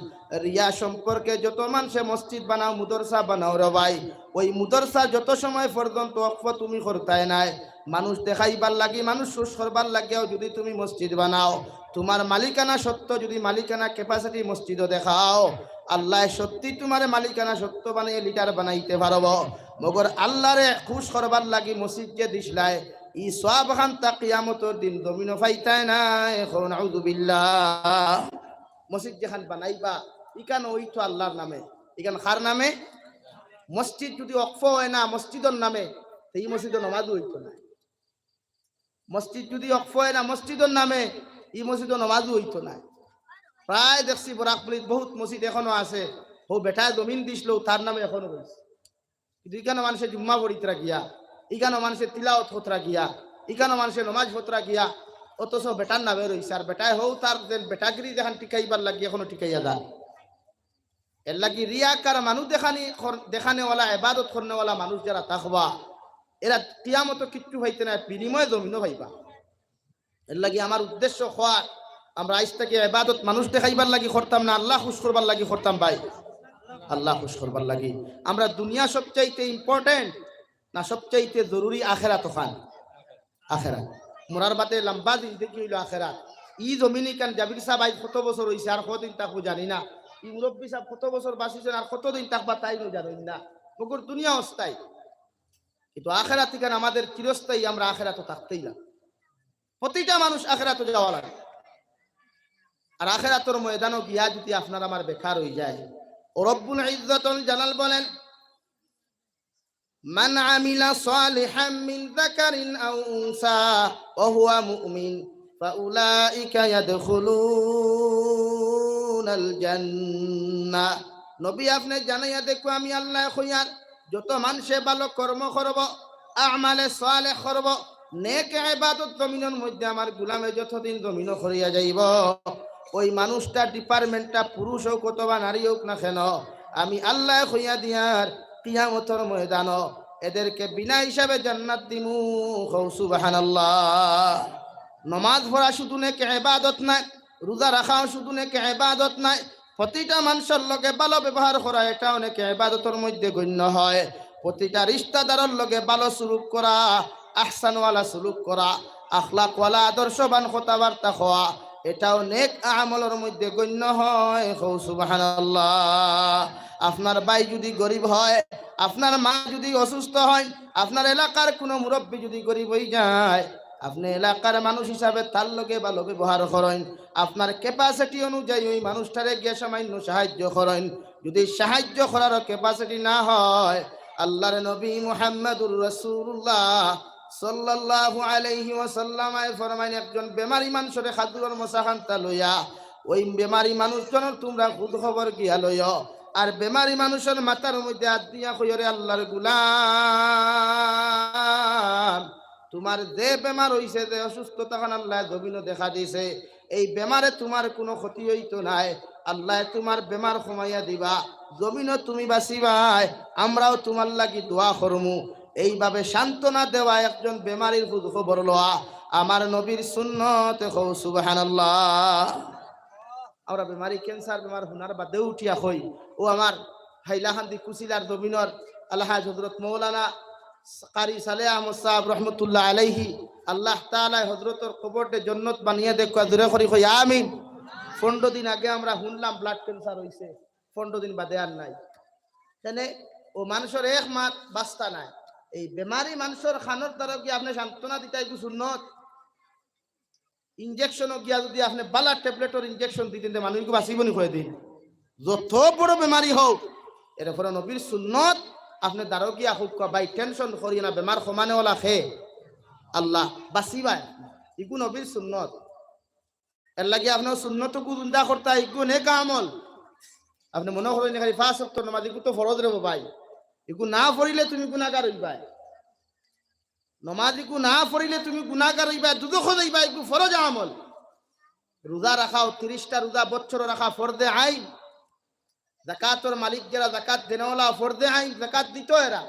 রিয়া সম্পর্কে। যত মানুষে মসজিদ বানাও মুদরসা বানাও রে ভাই, ওই মুদরসা যত সময় পর্যন্ত ওয়াকফ তুমি করতাই নাই, মানুষ দেখাইবার লাগি, মানুষ সুস করবার লাগেও যদি তুমি মসজিদ বানাও, তোমার মালিকানা সত্য, যদি মালিকানা ক্যাপাসিটি মসজিদও দেখাও, আল্লাহ সত্যি তোমার মালিকানা সত্য বানিয়ে লিটার বানাইতে পারব। মগর আল্লাহরে খুশ করবার লাগি মসজিদকে দিসলাই, ই সব খান তা কিয়ামতের দিন দমিনো ফাইতায় না। এখন আউযুবিল্লাহ। মসজিদ যেখান বানাইবা ইখান ওই তো আল্লাহর নামে, ইখান কার নামে? মসজিদ যদি ওয়াকফ হয় না মসজিদের নামে, এই মসজিদে নামাজ হইতো না। মসজিদ যদি ওয়াকফ হয় না মসজিদের নামে, এই মসজিদে নামাজ হইতো না। প্রায় দেখছি বরাকপুলিত বহুত মসজিদ এখনো আছে, ও বেটায় জমিন দিছিল তার নামে এখনো রয়েছে। কিন্তু এখানে মানুষের জুম্মা পড়িতরা গিয়া, এখানে মানুষের তিলাওয়াত হতরা গিয়া, এখানে মানুষের নমাজ হতরা গিয়া, অথচ বেটার নামে রয়েছে। আর বেটায় হও তার বেটাগিরি যেখান টিকাইবার লাগি এখনো টিকাইয়া দেয়। এর লাগি রিয়াকার মানুষ দেখানেওয়ালা ইবাদত করনেওয়ালা মানুষ যারা থাকবা, এরা কিয়ামত কিচ্ছু হইতে না, বিনিময়ে জমিনও পাইবা। এর লাগি আমার উদ্দেশ্য হওয়ার আমরা আজ থেকে ইবাদত মানুষ দেখাইবার লাগি করতাম না, আল্লাহ খুশ করবার লাগি করতাম ভাই। আল্লাহ খুশ করবার লাগি। আমরা দুনিয়া সবচাইতে ইম্পর্টেন্ট না সবচাইতে জরুরি আখেরাত খান? আখেরাত। মোরার বাতে লম্বা জিন্দেগি হইল আখেরাত। ই জমিনি কান জাবির সাহেব আজ কত বছর হইছে আর কতদিন তাকবো জানি না, ই মুরব্বী সাহেব কত বছর বাঁচিছেন আর কতদিন তাকবা তাই জানেন না। মগর দুনিয়া অস্থায়ী, কিন্তু আখেরাত কান আমাদের চিরস্থায়ী। আমরা আখেরাত থাকতেই না, প্রতিটা মানুষ আখেরাত যাওয়া লাগে। আর আখেরাতের ময়দানও গিয়া যদি আপনার আমার বেকার হয়ে যায়, ও রব্বুল ইজ্জতুল জালাল বলেন মান আমিলা সালিহাম মিন যাকারিন আও উনসা ওয়া হুয়া মুমিন ফাউলাইকা ইয়াদখুলুনাল জান্নাহ। নবী আপনি জানাইয়া দেখো আমি আল্লাহ কইয়ার যত মানুষে ভালো কর্ম করব, আমালে সালেহ করব, নেক ইবাদত জমিনের মধ্যে আমার গোলামে যতদিন জমিন করিয়া যাইব, ওই মানুষটা ডিপার্টমেন্টটা পুরুষ হোক অথবা নারী হোক না কেন, আমি আল্লাহ কইয়া দিয়ার কিয়ামতের ময়দান এদেরকে বিনা হিসাবে জান্নাত দিমু। সুবহানাল্লাহ। নমাজ পড়া শুধু নেক ইবাদত নাই, রোজা রাখাও শুধু নেক ইবাদত নাই, প্রতিটা মানুষের লগে ভালো ব্যবহার করা এটা অনেক ইবাদতের মধ্যে গণ্য হয়। প্রতিটা রিশতাদারের লগে ভালো সুলুক করা, আহসানওয়ালা সুলুক করা, আখলাকওয়ালা আদর্শবান কথাবার্তা হওয়া, এটাও নেক আমলের মধ্যে গণ্য হয়। সুবহানাল্লাহ। আপনার ভাই যদি গরিব হয়, আপনার মা যদি অসুস্থ হয়, আপনার এলাকার কোনো মুরব্বী যদি গরিব হয়ে যায়, আপনি এলাকার মানুষ হিসাবে তার লগে ভালো ব্যবহার করেন, আপনার ক্যাপাসিটি অনুযায়ী ওই মানুষটারে গিয়ে সামান্য সাহায্য করেন। যদি সাহায্য করার ক্যাপাসিটি না হয়, আল্লাহর নবী মুহাম্মদুর রাসূলুল্লাহ সাল্লাল্লাহু আলাইহি ওয়াসাল্লাম ফরমাইন একজন বেমারি মানুষের খাদুর মশাখান্তা লইয়া ওই বেমারি মানুষজনের তোমরা খুদ খবর গিয়া লইয়া, আর বেমারি মানুষের মাথার মধ্যে হাত দিয়া কইরে আল্লাহর গোলাম তোমার যে বেমার হইছে, যে অসুস্থতা খান আল্লাহ জমিনও দেখা দিয়েছে, এই বেমারে তোমার কোনো ক্ষতি হইতো নাই, আল্লাহ তোমার বেমার কমাইয়া দিবা, জমিনও তুমি বাঁচিবাই, আমরাও তোমার লাগি দোয়া করমু। এইভাবে সান্ত্বনা দেওয়া একজন বেমারির খোঁজ খবর লওয়া আমার নবীর সুন্নত। সুবহানাল্লাহ। আমরা বেমারি ক্যান্সার বেমার হুনার বাদে উঠিয়া হই, ও আমার হাইলাহান্দি কুচিলার জমিনর আল্লাহ হযরত মৌলানা কারি সালেহ আহমদ সাহেব রহমতুল্লাহ আলাইহি, আল্লাহ তাআলা হযরতর কবরতে জান্নাত বানিয়ে দেখা জোরে করি কই আমিন। 15 দিন আগে আমরা শুনলাম ব্লাড ক্যান্সার হইছে, 15 দিন বাদে আর নাই। তাহলে ও মানুষের এক মাত বাস্তা নাই। এই বেমারি মানুষের খানোর দ্বারা কি আপনি সান্ত্বনা দিতে একটু সুন্নত? ইনজেকশনও গিয়া যদি আপনি বালা ট্যাবলেটর ইনজেকশন দিতেন মানুষকে বাঁচিবনি হয়ে দিন যত বড় বেমারি হোক এরপরে নবীর সুন্নত আপনি দাঁড়ো গিয়া হোক বাই টেনশন করিয়ে না বেমার সমানেওয়ালা খে আল্লাহ বাঁচিবাই ইগু নবীর সুন্নত এর লাগে আপনার সুন্নতকু জিন্দা করতে ইগু নেক আমল আপনি মনে করেন খালি 5 ওয়াক্ত নামাজ ইগু তো ফরজ রে ভাই ইগু না পড়িলে তুমি গুনাহগার হইবাই নামাজ ইগু না পড়িলে তুমি গুনাহগার হইবাই দুদখ হইবাই ইগু ফরজ আমল রোজা রাখাও 30টা রোজা বছর রাখা ফরজে আইন যাকাতর মালিক যারা যাকাত দেনওয়ালা ফরজে আইন যাকাত দিত এরা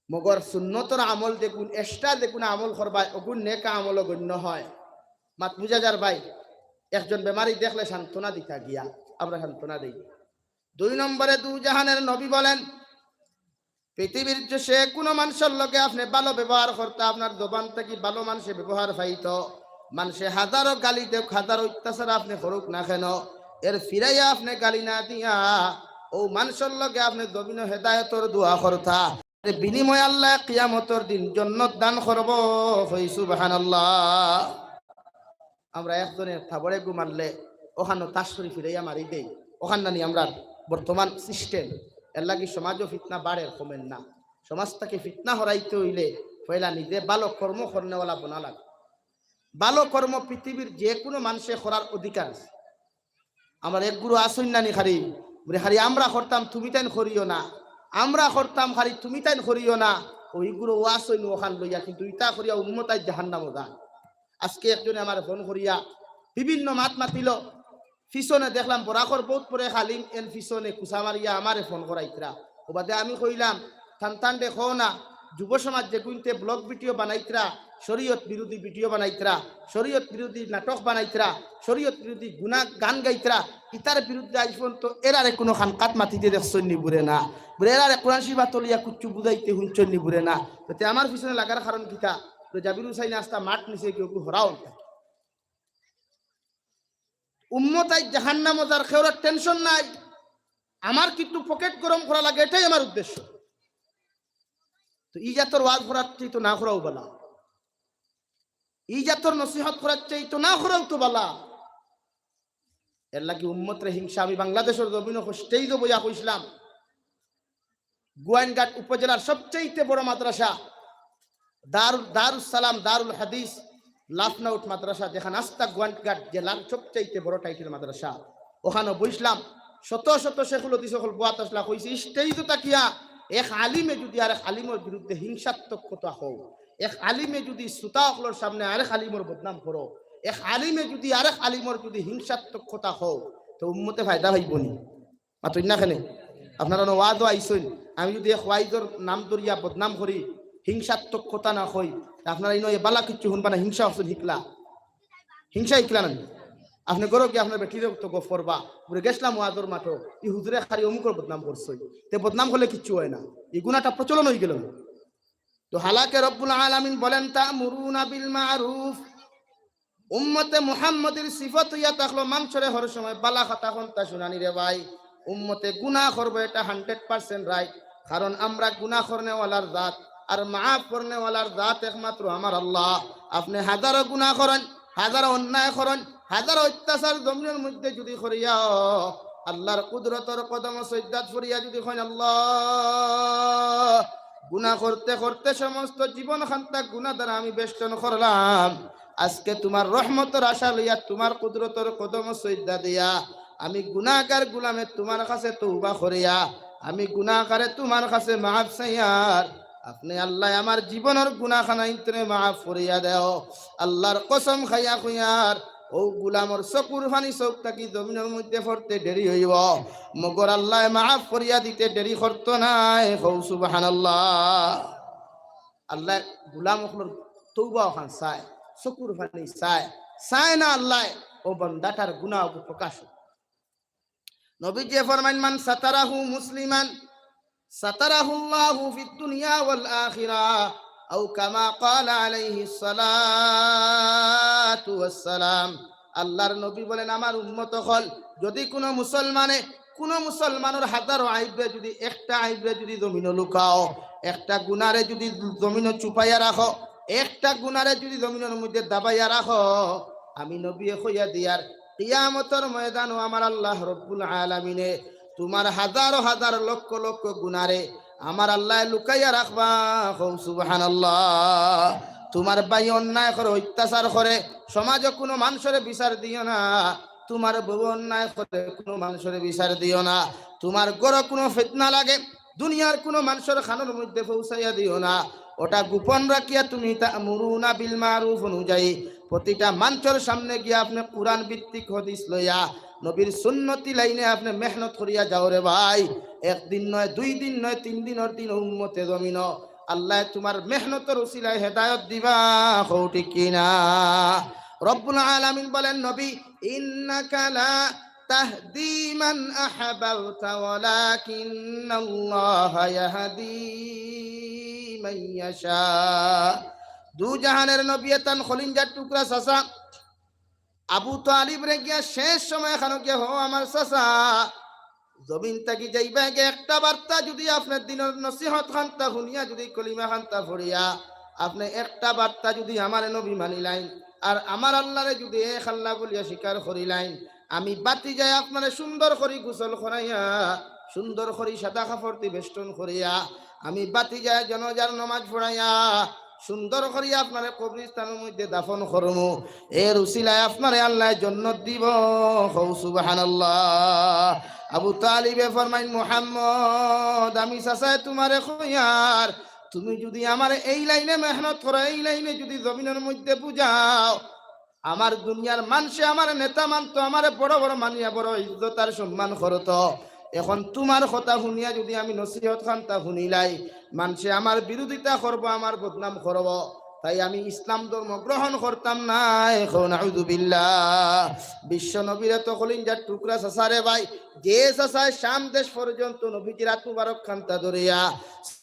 মগর সুন্নতর আমল দেখুন এক্সট্রা দেখুন আমল করবাই ওগুন নেক আমল গণ্য হয় মাত বুঝা যার ভাই একজন বেমারি দেখলে সান্ত্বনা দিতা গিয়া আমরা সান্ত্বনা দিই 2 নম্বরে দু জাহানের নবী বলেন পৃথিবীর যে সে কোনো মানুষের লগে আপনি ভালো ব্যবহার করতে আপনার জবান থেকে ভালো মানুষে ব্যবহার পাইত মানুষে হাজারো গালি দেখ হাজারো অত্যাচার আপনি করুক না কেন এর ফিরাইয়া আপনি গালি না দিয়া ও মানুষের লগে আপনি জমিন হেদায়তর দোয়া করতা বিনিময় আল্লাহ কিয়ামতের দিন জান্নাত দান করব হই সুবহানাল্লাহ আমরা একজনের থাবড়ে ঘুমালে ওখানে তাশরি ফিরাইয়া মারি দেই ওখান নানি আমরা বর্তমান সিস্টেম এর লাগি সমাজও ফিতনা বাড়ে কমেন না সমাজটাকে ফিতনা হরাইতে হইলে পয়লা নিজে ভালো কর্ম করনেওয়ালা বনা লাগে ভালো কর্ম পৃথিবীর যে কোনো মানুষে করার অধিকার আছে আমার এক গুরু আসুন নানি খালি খালি আমরা করতাম তুমি তাইন করিও না আমরা করতাম খালি তুমি তাইন করিও না ওই গুরু আসুন ওখান লইয়া কিন্তু ইটা করিয়া উম্মতাই জাহান্নামে যায় আজকে একজনে আমার ফোন করিয়া বিভিন্ন মাত মাতিল পিছনে দেখলাম বরাকর বহুত পরে খালিম এন পিছনে কুসা মারিয়া আমারে ফোন করাইতরা ও বাদে আমি কইলাম থান দেখো না যুব সমাজ যে কুইনতে ব্লগ ভিডিও বানাইতরা শরীয়ত বিরোধী ভিডিও বানাইতরা শরীয়ত বিরোধী নাটক বানাইতরা শরীয়ত বিরোধী গুনাহ গান গাইতরা ইতার বিরুদ্ধে আইফোন তো এরারে কোনো খানকাত মাতিতে দেখছন নি বুরে না বুরে এরারে কোরআন শরীফ তলিয়া কুচ্চু বুঝাইতে হুনছন নি বুরে না তো আমার পিছনে লাগার কারণ কিটা তো জাবির হুসাইন আস্তা মাঠ নিচে কেউ হরাও উম্মতাই জাহান্নামে যার খেওয়ার টেনশন নাই আমার কিন্তু পকেট গরম করা লাগে এটাই আমার উদ্দেশ্য তো ই জাতর ওয়াজ করার চাই তো না করাও বলা ই জাতর নসিহত করার চাই তো না করাও তো বলা এর লাগি উম্মতরে হিংসা আমি বাংলাদেশের জমিন হোস্টেই তো বইয়া কইছিলাম গোয়াইনঘাট উপজেলার সবচেয়ে বড় মাদ্রাসা দারুস সালাম দারুল হাদিস লাফনাউট মাদ্রাসা যেখানে আস্তা গোয়াইনঘাট জেলার সবচেয়ে বড় টাইটেল মাদ্রাসা ওখানে বইছিলাম শত শত শেখুল হদিস সকল বুয়াত আসলা কইছি স্টেই তো তাকিয়া এক আলিমে যদি আরেক আলিমের বিরুদ্ধে হিংসাত্মক কথা হও এক আলিমে যদি শ্রোতা সকলের সামনে আরেক আলিমের বদনাম করো এক আলিমে যদি আরেক আলিমের যদি হিংসাত্মক কথা হও তো উম্মতে ফায়দা হইবনি মাতই না কেন আপনারা ওয়াজও আইসইন আমি যদি এক ওয়াইজর নাম ধরিয়া বদনাম করি হিংসাত্মক কথা না হই আপনারা ইনো বালা কিচ্ছু শুনবা না হিংসা হচ্ছে হিকলা হিংসা হিকলা না আপনি গরো কি আপনার বেটির তো গফ করবা পুরো গেছলাম ওয়াজর মাঠো ই হুজুরে খালি অমুকর বদনাম করছই তে বদনাম হলে কিচ্ছু হয় না এই গুনাহটা প্রচলন হয়ে গেল তো হালাকে রব্বুল আলামিন বলেন তা'মুরুনা বিল মারুফ উম্মতে মুহাম্মাদের সিফাত ইয়া তাকলো মানুষরে হর সময় বালা কথা কোনটা শুনানি রে ভাই উম্মতে গুনাহ করবে এটা 100% রাইট কারণ আমরা গুনাহ করনেওয়ালার জাত আর মাফ করনেওয়ালার জাত একমাত্র আমার আল্লাহ আপনি হাজারো গুনাহ করেন হাজারো অন্যায় করেন হাজারো অত্যাচার জমিনের মধ্যে যদি করিয়া আল্লাহর কুদরতের কদম সজদাত করিয়া যদি কইন আল্লাহ গুনাহ করতে করতে সমস্ত জীবন খান্তা গুনাহ দ্বারা আমি বেষ্টন করলাম আজকে তোমার রহমতের আশা লইয়া তোমার কুদরতের কদম সজদা দিয়া আমি গুনাহগার গোলামে তোমার কাছে তওবা করিয়া আমি গুনাহগারে তোমার কাছে মাফ চাইয়ার আপনি আল্লাহ আমার জীবনের গুনাহখানা ইতনে মাফ করিয়া দাও আল্লাহর কসম খাইয়া কইয়ার ও গোলামর চকুর পানি চোখ থাকি জমিনের মধ্যে পড়তে দেরি হইব মগর আল্লাহ মাফ করিয়া দিতে দেরি করতো নাই কও সুবহানাল্লাহ আল্লাহ গোলাম হলোর তওবা খান চায় চকুর পানি চায় না আল্লাহ ও বান্দাটার গুনাহ প্রকাশ নবীজি ফরমান মান সাতারাহু মুসলিমান সাতারাহুল্লাহু ফিদ দুনিয়া ওয়াল আখিরাহ আও কামা ক্বালা আলাইহিস সালাতু ওয়াস সালাম আল্লাহর নবী বলেন আমার উম্মত হল যদি কোনো মুসলমানের হাজারো আইবে যদি একটা আইবে যদি জমিনে লুকাও একটা গুনারে যদি জমিনে চুপাইয়া রাখো একটা গুনারে যদি জমিনের মধ্যে দাবাইয়া রাখো, আমি নবী কইয়া দিয়ার কিয়ামতের ময়দানও আমার আল্লাহ রব্বুল আলামিনে তোমার হাজার হাজার লক্ষ লক্ষ গুনারে আমার আল্লাহ লুকাইয়া রাখবা। সুবহানাল্লাহ। তোমার ভাই অন্যায় করে, অত্যাচার করে, সমাজে কোনো মানুষের বিচার দিও না। তোমার বউ অন্যায় করে, কোনো মানুষের বিচার দিও না। তোমার গড় কোনো ফিতনা লাগে, দুনিয়ার কোনো মানুষের খানোর মধ্যে পৌঁছাইয়া দিও না। ওটা গোপন রাখিয়া তুমি তা'মুরুনা বিল মারুফ অনুযায়ী প্রতিটা মানুষের সামনে গিয়া আপনি কোরআন ভিত্তিক হাদিস লইয়া নবীর সুন্নতি লাইনে আপনি মেহনত করিয়া যাও রে ভাই। একদিন নয়, 2 দিন নয়, 3 দিনের দিন উম্মতে জমিন আল্লাহ তোমার মেহনতের উসিলায় হেদায়েত দিবা। ঠিক কিনা? রব্বুল আলামিন বলেন, নবী ইন্নাকা লা তাহদি মান আহবাবতা ওয়ালাকিন্নাল্লাহা ইয়াহদি মান ইয়াশা। দু জাহানের নবী তান খলিঞ্জার টুকরা চাচা আবু তালিব রে গিয়া শেষ সময় এখানে গিয়া হো আমার চাচা জমিন তাকি যাইবা গে একটা বার্তা যদি আপনার দিনের নসিহত খান্তা শুনিয়া যদি কলিমা খান্তা ফড়িয়া আপনি একটা বার্তা যদি আমার নবী মানিলাইন আর আমার আল্লাহরে যদি এক আল্লাহ বলিয়া স্বীকার করিলাইন, আমি বাতি যাই আপনারে সুন্দর করি গোসল করাইয়া, সুন্দর করি সাদা কাপড় দি বেষ্টন করিয়া, আমি বাতি যাই জনাজার নামাজ পড়াইয়া, সুন্দর করিয়া আপনারে কবরস্থানের মধ্যে দাফন করমু। এর উসিলায় আপনারে আল্লাহ জান্নাত দিব। সুবহানাল্লাহ। আবু তালিবে ফরমাইন, মুহাম্মদ আমি চাচাই তোমারে কইয়ার তুমি যদি আমার এই লাইনে মেহনত করো, এই লাইনে যদি জমিনের মধ্যে বুঝাও, আমার দুনিয়ার মানুষে আমার নেতা মানতো, আমার বড় বড় মানিয়া বড় ইজ্জত আর সম্মান করতো। এখন তোমার কথা শুনিয়া যদি আমি নসিহত খান্তা শুনিলাই, মানুষে আমার বিরোধিতা করব, আমার বদনাম করব, তাই আমি ইসলাম ধর্ম গ্রহণ করতাম না। এখন আউযুবিল্লাহ। বিশ্ব নবীর তো কলিজার টুকরা চাচারে ভাই, যে চাচায় শাম দেশ পর্যন্ত নবীজির হাত মুবারক খান্তা ধরিয়া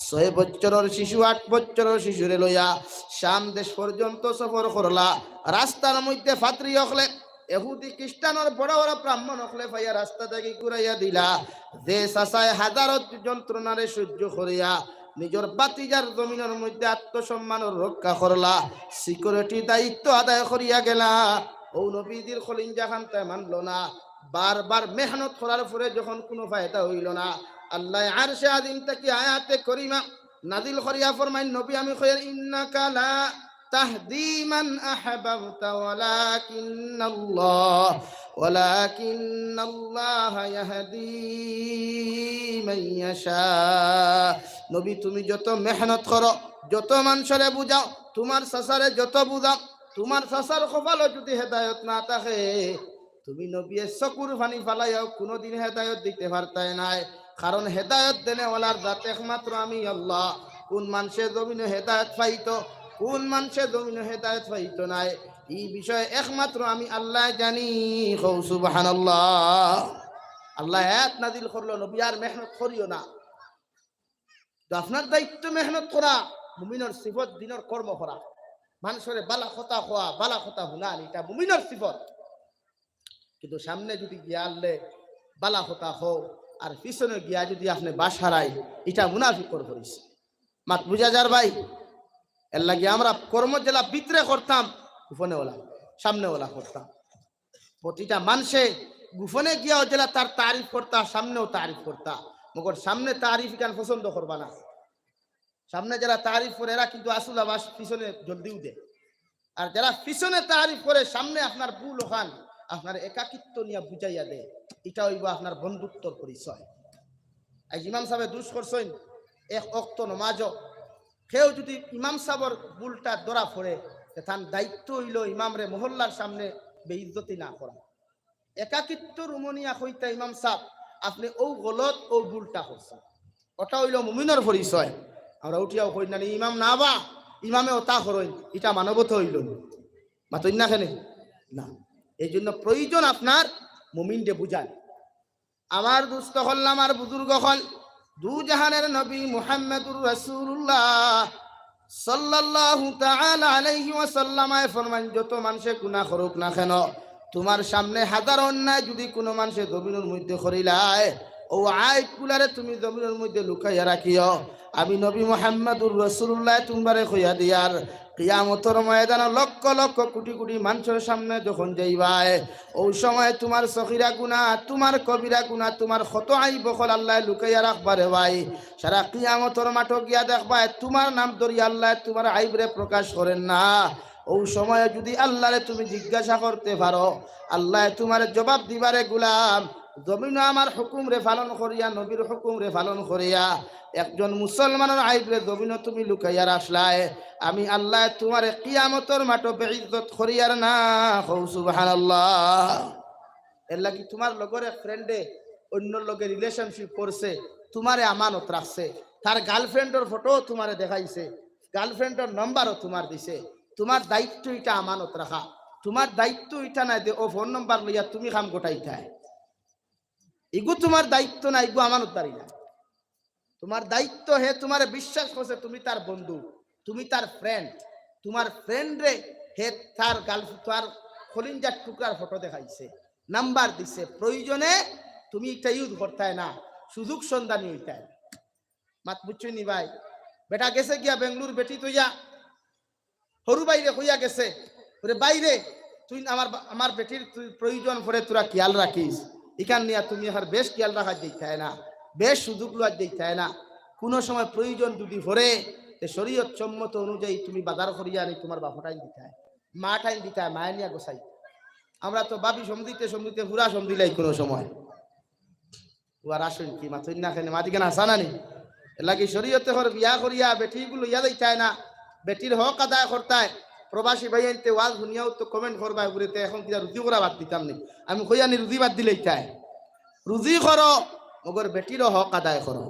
6 বছরের শিশু 8 বছরের শিশুরে লইয়া শাম দেশ পর্যন্ত সফর করলা। রাস্তার মধ্যে ফাতরি হকলে এহুদি খ্রিস্টানের বড় বড় ব্রাহ্মণ হকলে ভাইয়া রাস্তা থেকে ঘুরাইয়া দিলা। যে চাচায় হাজারো যন্ত্রণারে সহ্য করিয়া নিজের বাতিজার জমিনের মধ্যে আত্মসম্মানের রক্ষা করলা, সিকিউরিটি দায়িত্ব আদায় করিয়া গেলা। ও নবীজির খলিঞ্জা খান্তায় মানল না। বারবার মেহনত করার পরে যখন কোনো ফায়দা হইল না, আল্লাহ আরশে আযীম থেকে আয়াতে করিমা নাজিল করিয়া ফরমাইন, নবী আমি কইর ইন্নাকা লা তাহদি মান আহবাবতা ওয়ালাকিন্নাল্লাহ ইয়াহদি মান ইয়াশা। নবী তুমি যত মেহনত করো, যত মানুষরে বুঝাও, তোমার চাচারে যত বুঝাও, তোমার চাচার কপালে যদি হেদায়েত না থাকে, তুমি নবীর চকুর পানি ফালাইয়াও কোনোদিন হেদায়েত দিতে পারতাই নাই। কারণ হেদায়েত দেনেওয়ালার জাত একমাত্র আমি আল্লাহ। কোন মানুষের জমিনে হেদায়েত পাইতো, কোন মানুষের জমিনে হেদায়েত পাইতো নাই, এই বিষয়ে একমাত্র আমি আল্লাহ জানি। সুবহানাল্লাহ। আল্লাহ আয়াত নাযিল করলো, নবী আর মেহনত করিও না। তো আপনার দায়িত্ব মেহনত করা, মুমিনের সিফত দিনের কর্ম করা, মানুষের বালা কথা খোয়া, বালা কথা হুনান, এটা মুমিনের সিফত। কিন্তু সামনে যদি গিয়া আনলে বালা কথা হো আর পিছনে গিয়া যদি আপনি বাস হারাই, এটা মুনাফিকর করিস। মাত বুঝা যার ভাই, এর লাগে আমরা কর্ম জেলা ভিতরে করতাম, গোপনে ওলা সামনে ওলা করতাম। প্রতিটা মানুষে গোপনে গিয়া জেলা তার তারিফ করতা, সামনেও তারিফ করতা। মগর সামনে তারিফ ইকান পছন্দ করবা না। সামনে যারা তারিফ করে এরা কিন্তু আসল আবাস পিছনে জলদিও দেয়। আর যারা পিছনে তারিফ করে সামনে আপনার ভুল ওখান আপনার একাকিত্ব নিয়ে বুঝাইয়া দেয়, এটা হইব আপনার বন্ধুত্বর পরিচয়। আজ ইমাম সাহেব দুষ করছেন, এক অক্ত নমাজ কেউ যদি ইমাম সাহেবর ভুলটা ধরা পড়ে, তার দায়িত্ব হইল ইমামরে মহল্লার সামনে বেইজ্জতি না করা। একাকিত্ব রুমনিয়া হইতা ইমাম সাহেব আপনি ও গলত ও ভুলটা করছেন, ওটা হইল মুমিনের পরিচয়। আমরা উঠিয়াও কই না ইমাম না বা ইমামে ওটা করেন, এটা মানবত হইল মাতই না খেলে না। এই জন্য প্রয়োজন আপনার মুমিনকে বুঝান। আমার দুস্থ হল, আমার বুজুর্গ হল, দু জাহানের নবী মুহাম্মদুর রাসূলুল্লাহ সাল্লাল্লাহু তাআলা আলাইহি ওয়াসাল্লাম ফরমান, যত মানুষে গুনাহ করুক না কেন, তোমার সামনে হাজার অন্যায় যদি কোনো মানুষে জমিনের মধ্যে করিলায়, ও আইব গুলারে তুমি জমিনের মধ্যে লুকাইয়া রাখিও। আমি নবী মুহাম্মদুর রাসূলুল্লাহ তোমারে কইয়া দিয়ার কিয়ামতের ময়দানে লক্ষ লক্ষ কোটি কোটি মানুষের সামনে যখন যাইবাই ওই সময় তোমার সগীরা গুনাহ তোমার কবিরা গুনাহ তোমার ক্ষত আইব বকল আল্লাহ লুকাইয়া রাখবারে ভাই সারা কিয়ামতের মাঠ গিয়া দেখবা তোমার নাম ধরি আল্লাহ তোমার আইবরে প্রকাশ করেন না ওই সময় যদি আল্লাহরে তুমি জিজ্ঞাসা করতে পারো আল্লাহ তোমার জবাব দিবারে গোলাম জমিন আমার হুকুম রে পালন করিয়া নবীর হুকুম রে পালন করিয়া একজন মুসলমানের আইবরে জমিন তুমি লুকাইয়া রাখলায় আমি আল্লাহ তোমার কিয়ামতের মাঠ বেইজ্জত করিয়ার না কও সুবহানাল্লাহ এর লাগি তোমার লগরে ফ্রেন্ডে অন্য লগে রিলেশনশিপ করছে তোমারে আমানত রাখছে তার গার্লফ্রেন্ডের ফটো তোমারে দেখাইছে গার্লফ্রেন্ডের নাম্বারও তোমার দিছে তোমার দায়িত্ব এটা আমানত রাখা তোমার দায়িত্ব এটা নাই যে ও ফোন নাম্বার লইয়া তুমি কাম গোটাইতাই এগু তোমার দায়িত্ব না এগু আমানতদারি না তোমার দায়িত্ব হে তোমারে বিশ্বাস করছে তুমি তার বন্ধু তুমি তার ফ্রেন্ড তোমার ফ্রেন্ড রে হে তার গার্লফ্রেন্ড তার খলিঞ্জার টুকরার ফটো দেখাইছে নাম্বার দিছে প্রয়োজনে তুমি এটা ইউজ করতাই না সুযোগ সন্ধানী হইতাই মাত বুঝছই নি ভাই বেটা গেছে গিয়া বেঙ্গলুর বেটি তুইয়া হরু বাইরে হইয়া গেছে ওরে বাইরে তুই আমার বেটির তুই প্রয়োজন পরে তোরা খেয়াল রাখিস এখান নিয়ে তুমি আর বেশ খেয়াল রাখার দিতে না বেশ সুযোগ লওয়ার দিতে না কোনো সময় প্রয়োজন যদি ভরে শরীয়ত সম্মত অনুযায়ী তুমি বাজার করিয়া আনি তোমার বাপটাই দিতে হয় মাটাই দিতে হয় মায়া নিয়া গোসাই আমরা তো বাবি সমদিতে পুরা সমদিলাই কোনো সময় ওর আসেন কি মাথুই না খেলে মাদিকে না আসা নানি লাগে শরীয়তে হর বিয়া করিয়া বেটিগুলো ইয়া দিতে না বেটির হক আদায় করতায় প্রবাসী ভাই আনতে ওয়াজ শুনিয়াও তো কমেন্ট করবা ঘুরেতে এখন কিনা রুজি করা বাদ দিতাম নি আমি কইয়ানি রুজি বাদ দিলেই চাই রুজি করো মগর বেটিরও হক আদায় করো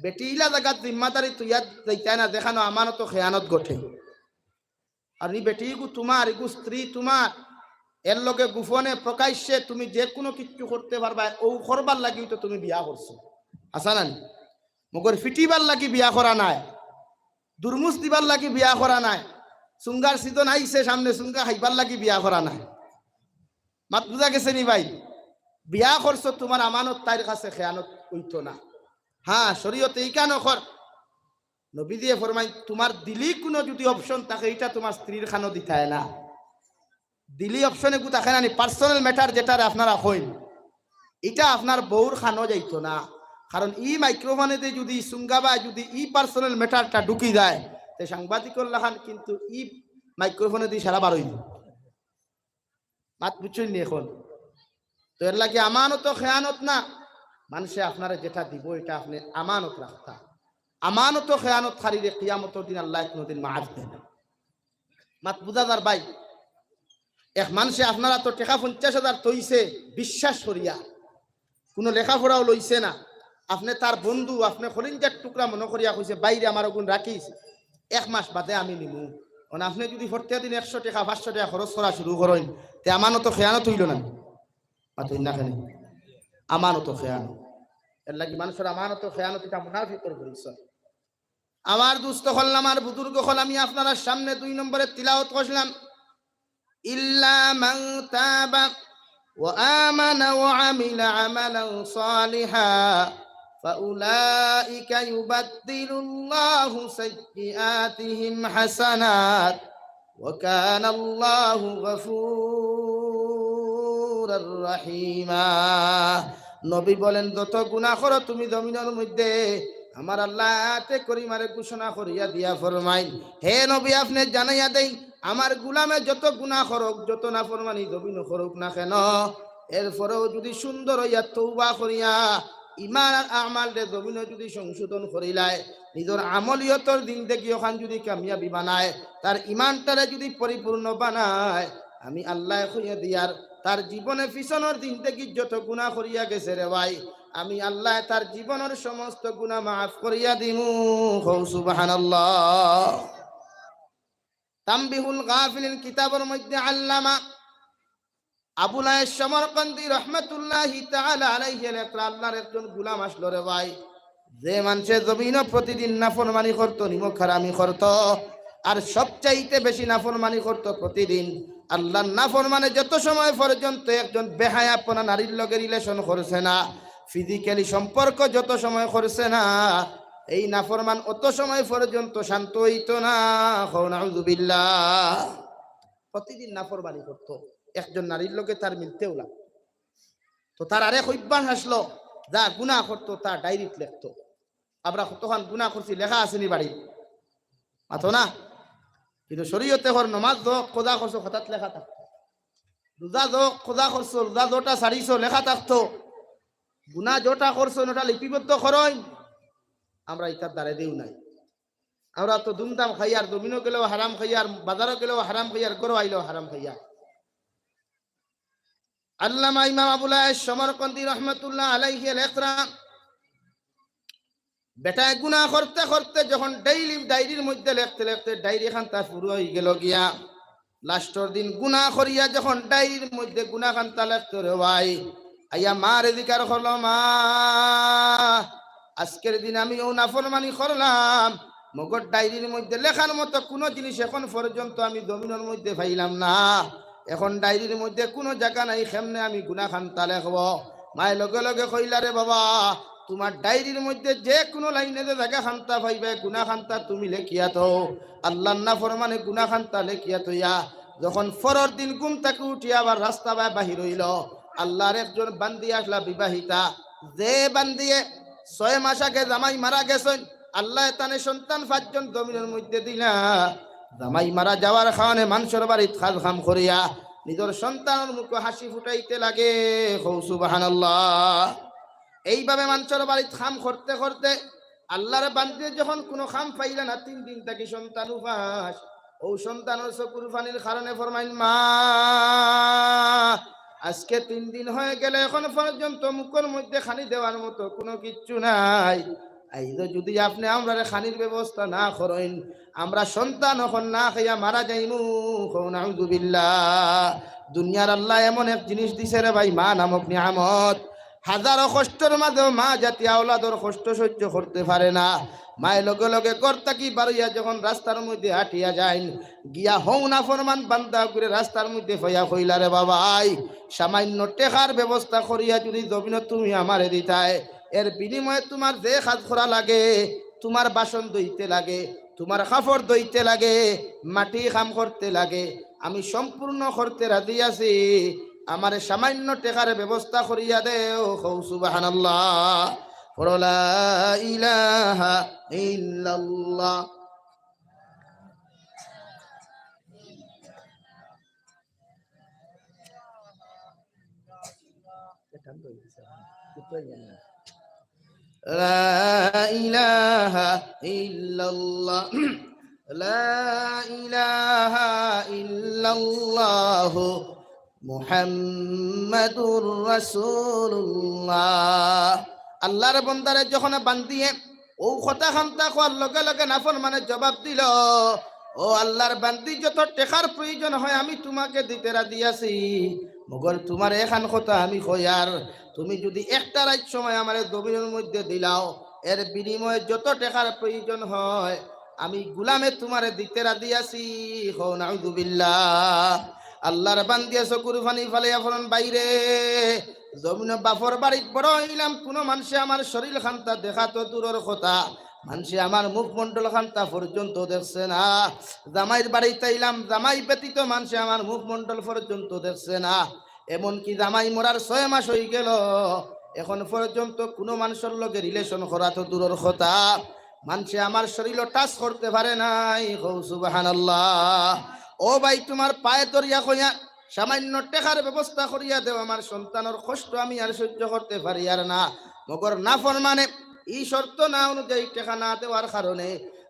বেটি ইলা জায়গাত জিম্মাদারি তুই ইয়াদ দিতাই না দেখানো আমানত খেয়ানত গঠে আর এই বেটিগু তোমার এগু স্ত্রী তোমার এর লগে গোপনে প্রকাশ্যে তুমি যে কোনো কিছু করতে পারবা ও করবার লাগি তো তুমি বিয়া করছো আসা না মগর ফিটিবার লাগি বিয়া করা নাই দুর্মুস দিবার লাগি বিয়া করা নাই সুঙ্গার সিজন আইছে সামনে সুঙ্গা খাইবার লাগি বিয়া করা নাই মাত বুঝা গেছে নি ভাই বিয়া করছো তোমার আমানত তাইর কাছে খেয়ানত হইতো না হ্যাঁ শরীয়তে এই কেন কর নবী দিয়ে ফরমাই তোমার দিলি কোনো যদি অপশন থাকে এটা তোমার স্ত্রীর খানো দিতায় না দিলি অপশনে গু থাকে না পার্সোনাল ম্যাটার যেটা আপনারা হইন এটা আপনার বউর খানো যাইতো না কারণ ই মাইক্রোফোনেতে যদি সুঙ্গাবা যদি ই পার্সোনাল ম্যাটারটা ঢুকি যায় তে সাংবাদিকর লাখান কিন্তু ই মাইক্রোফোনে দিয়ে সারা বার হইল মাত বুঝছেন নি এখন তো এর লাগে আমানত খেয়ানত না মানুষে আপনারা যেটা দিব এটা আপনি আমানত রাখতা আমানত খেয়ানত খারিরে কিয়ামতের দিন আল্লাহ কোনদিন মাফ দেন মাত বুঝাদার ভাই এক মানুষে আপনারা তো টাকা 50,000 তৈছে বিশ্বাস করিয়া কোনো লেখাপড়াও লইছে না আপনি তার বন্ধু আপনি খলিঞ্জার টুকরা মনে করিয়া কইছে বাইরে আমার গুণ রাখিস 1 মাস বাদে আমি নিমু মানে আপনি যদি প্রত্যেক দিন 100 টাকা 500 টাকা খরচ করা শুরু করেন তে আমানত খেয়ানত হইল না মাতুই না কেন আমানত খেয়ানত এর লাগি মানুষের আমানত খেয়ানত এটা মুনাফিকর পরিচয় আমার দুস্থ হল আমার বুজুর্গ হল আমি আপনারা সামনে 2 নম্বরে তিলাওয়াত করলাম ইল্লা মান তাবা ওয়া আমানা ওয়া আমিলা আমালান সালিহা ফাউলাইকা ইউবাদদিলুল্লাহু সাইয়্যাতিহিম হাসানাত ওয়া কানা আল্লাহু গফুরুর রহিমা নবী বলেন যত গুনাহ করো তুমি জমিনের মধ্যে আমার আল্লাহ আয়াতে করিমারে ঘোষণা করিয়া দিয়া ফরমাইন হে নবী আপনি জানাইয়া দেই আমার গোলামে যত গুনাহ করুক যত নাফরমানি জমিন করুক না কেন এরপরেও যদি সুন্দর হইয়া তওবা করিয়া ঈমান আর আমাল রে জমিনে যদি সংশোধন করিলায় নিজের আমলিয়তর জিন্দেগি ওখান যদি কামিয়াবি বানায় তার ঈমানটারে যদি পরিপূর্ণ বানায় আমি আল্লাহ কইয়া দিয়ার তার জীবনে পিছনের জিন্দেগি যত গুনাহ করিয়া গেছে রে ভাই আমি আল্লাহ তার জীবনের সমস্ত গুনাহ মাফ করিয়া দিমু সুবহানাল্লাহ তামবিহুল গাফিলিন কিতাবের মধ্যে আল্লামা আবুল আয়েশ সমরকন্দি রাহমাতুল্লাহি তাআলা আলাইহি আল্লাহর একজন গোলাম আসলো রে ভাই যে মানুষে জমিনে প্রতিদিন নাফরমানি করত নিমক হারামি করত আর সবচাইতে বেশি নাফরমানি করত প্রতিদিন আল্লাহর নাফরমানে যত সময় পর্যন্ত একজন বেহায়াপনা নারীর লগে রিলেশন করছে না ফিজিক্যালি সম্পর্ক যত সময় করছে না এই নাফরমান অত সময় পর্যন্ত শান্ত হইতো না। নাউযুবিল্লাহ। প্রতিদিন নাফরমানি করতো, একজন নারীর লোকে তার মিলতেও লাগতো। তো তার আরেক অভ্যাস আসলো, যা গুনাহ করতো তা ডায়েরিত লিখতো। আমরা কতক্ষণ গুনাহ করছি লেখা আসেনি বাড়ি মাথো না, কিন্তু শরীয়তে হর নমাজ দো খোদা করছো হঠাৎ লেখা থাকতো, রোজা দো খোদা করছো রোজা দোটা সারিছো লেখা থাকতো, গুনাহ যেটা করছো ওটা লিপিবদ্ধ করই। আমরা ইটার দ্বারে দিও নাই। আমরা তো দুমদাম খাইয়ার, জমিনও গেলেও হারাম খাইয়ার, বাজারও গেলেও হারাম খাইয়ার, করো আইলেও হারাম খাইয়ার। আল্লামা ইমাম আবুল আয়েশ সমরকন্দি রহমতুল্লাহ আলাইহি লেখরাম, বেটা গুনাহ করতে করতে যখন ডেইলি ডায়েরির মধ্যে লিখতে লিখতে ডায়েরি খান্তা পুরো হয়ে গেল গিয়া, লাস্টর দিন গুনাহ করিয়া যখন ডায়েরির মধ্যে গুনাহ খান্তা লিখতে রে ভাই, আইয়া মার এদিকার হলো, মা আজকের দিন আমি ও নাফরমানি করলাম, মগর ডায়েরির মধ্যে লেখার মতো কোনো জিনিস এখন পর্যন্ত আমি জমিনের মধ্যে পাইলাম না। এখন ডায়েরির মধ্যে কোনো জায়গা নাই কেমনে আমি গুনাহ খান্তা লেখব। মায়ের লগে লগে কইলা, রে বাবা, তোমার ডায়েরির মধ্যে যে কোনো লাইনে যে জায়গা খান্তা পাইবে গুনাহ খান্তা তুমি লেখিয়া তো, আল্লাহর নাফরমানে গুনাহ খান্তা লেখিয়া তইয়া যখন পরের দিন ঘুম থেকে উঠিয়া আবার রাস্তা বাহির হইল, আল্লাহর একজন বান্দি আসলা বিবাহিতা, যে বান্দিয়ে 6 মাস আগে জামাই মারা গেছেন, আল্লাহ তানে সন্তান 5 জন জমিনের মধ্যে দিলা। জামাই মারা যাওয়ার কারণে মানুষের বাড়িত খাল খাম করিয়া নিজের সন্তানের মুখে হাসি ফুটাইতে লাগে। সুবহানাল্লাহ। এইভাবে মানুষের বাড়িত খাম করতে করতে আল্লাহর বান্দি যখন কোনো খাম পাইলা না, 3 দিন থাকি সন্তান উপাস, ও সন্তানের চকুর পানির কারণে ফরমাইন, মা আজকে 3 দিন হয়ে গেলে এখন পর্যন্ত মুখের মধ্যে খানি দেওয়ার মতো কোনো কিচ্ছু নাই। এই যদি আপনি আমরা খানির ব্যবস্থা না করেন, আমরা সন্তান এখন না খাইয়া মারা যাইমু। নাউযুবিল্লাহ। দুনিয়ার আল্লাহ এমন এক জিনিস দিছে রে ভাই, মা নামক নিয়ামত। হাজারো কষ্টের মাঝেও মা জাতি আওলাদর কষ্ট সহ্য করতে পারে না। মায়ের লগে লগে কর্তা কি বাড়িয়া যখন রাস্তার মধ্যে হাঁটিয়া যায়, গিয়া হও না ফরমান বান্দা করে রাস্তার মধ্যে ফইয়া কইলা, রে বাবাই, সামান্য টেকার ব্যবস্থা করিয়া যদি জমিন তুমি আমারে দিতায়, এর বিনিময়ে তোমার যে কাজ করা লাগে, তোমার বাসন ধুইতে লাগে, তোমার কাপড় ধুইতে লাগে, মাটি কাম করতে লাগে, আমি সম্পূর্ণ করতে রাজি আছি। আমার সামান্য টেকার ব্যবস্থা করিয়া দেও। সুবহানাল্লাহ। লা ইলাহা ইল্লাল্লাহ। লা ইলাহা ইল্লাল্লাহ। লা ইলাহা ইল্লাল্লাহ মুহাম্মাদুর রাসূলুল্লাহ। আল্লাহর বান্দারে যখন বান্দিয়ে ও কথা খামতা কোয়ার লগে লগে নাফরমানে জবাব দিল, ও আল্লাহর বান্দি, যত টেকার প্রয়োজন হয় আমি তোমাকে দিতে রাজি আছি, মগর তোমার এখান কথা আমি কইয়ার, তুমি যদি একটা রাত সময় আমার জমিনের মধ্যে দিলাও, এর বিনিময়ে যত টেকার প্রয়োজন হয় আমি গুলামে তোমারে দিতে রাজি আছি। নাউযুবিল্লাহ। আল্লাহর বান্দিয়া চকুর পানি ফালাইয়া ফলন বাইরে জমিন বাফর বাড়িত বড় হইলাম, কোনো মানুষে আমার শরীর খান্তা দেখা তো দূরের কথা, মানুষে আমার মুখমণ্ডল খান্তা পর্যন্ত দেখছে না। জামাইয়ের বাড়িতে আইলাম, জামাই ব্যতীত মানুষে আমার মুখমণ্ডল পর্যন্ত দেখছে না। এমনকি জামাই মরার 6 মাস হয়ে গেল, এখন পর্যন্ত কোনো মানুষের লগে রিলেশন করা তো দূরের কথা, মানুষে আমার শরীর টাচ করতে পারে নাই। সুবহানাল্লাহ। ও ভাই, তোমার পায়ে দরিয়া কইয়া সামান্য টেকার ব্যবস্থা করিয়া দেও, আমার সন্তানের কষ্ট আমি আর সহ্য করতে পারি আর না। মগর নাফরমানে এই শর্ত না অনুযায়ী টেকা না দেওয়ার কারণে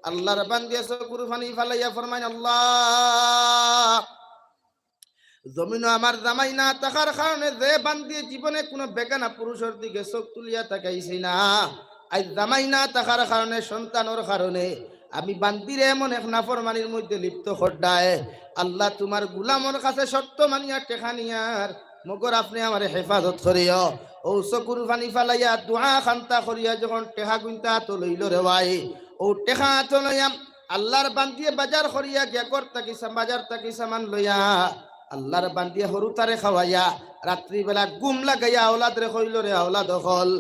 আল্লাহর বান্দিয়া চকুর পানি ফালাইয়া ফরমায়, আল্লাহ, জমিন আমার জামাই না থাকার কারণে যে বান্দিয়ে জীবনে কোনো বেগানা পুরুষের দিকে চোখ তুলিয়া তাকাইছি না, আজ জামাই না থাকার কারণে, সন্তানের কারণে আমি বান্দিরে এমন এক নাফরমানির মধ্যে লিপ্ত হড্ডায়। আল্লাহ, তোমার গুলামর কাছে শর্ত মানিয়া টেকা নিয়ার, মগর আপনি আমার হেফাজত করিও। ও চকুর পানি ফালাইয়া দোয়া খান্তা করিয়া যখন টেকা গুনতা তো লইল রে ভাই, ও টেকা তো লইয়াম আল্লাহর বান্দিয়ে বাজার করিয়া গিয়া করতাকি বাজার তাকি সামান লইয়া আল্লাহর বান্দিয়ে হরু তারে খাওয়াইয়া রাত্রিবেলা গুম লাগাইয়া আওলাদ রে কইল, রে আওলাদ হল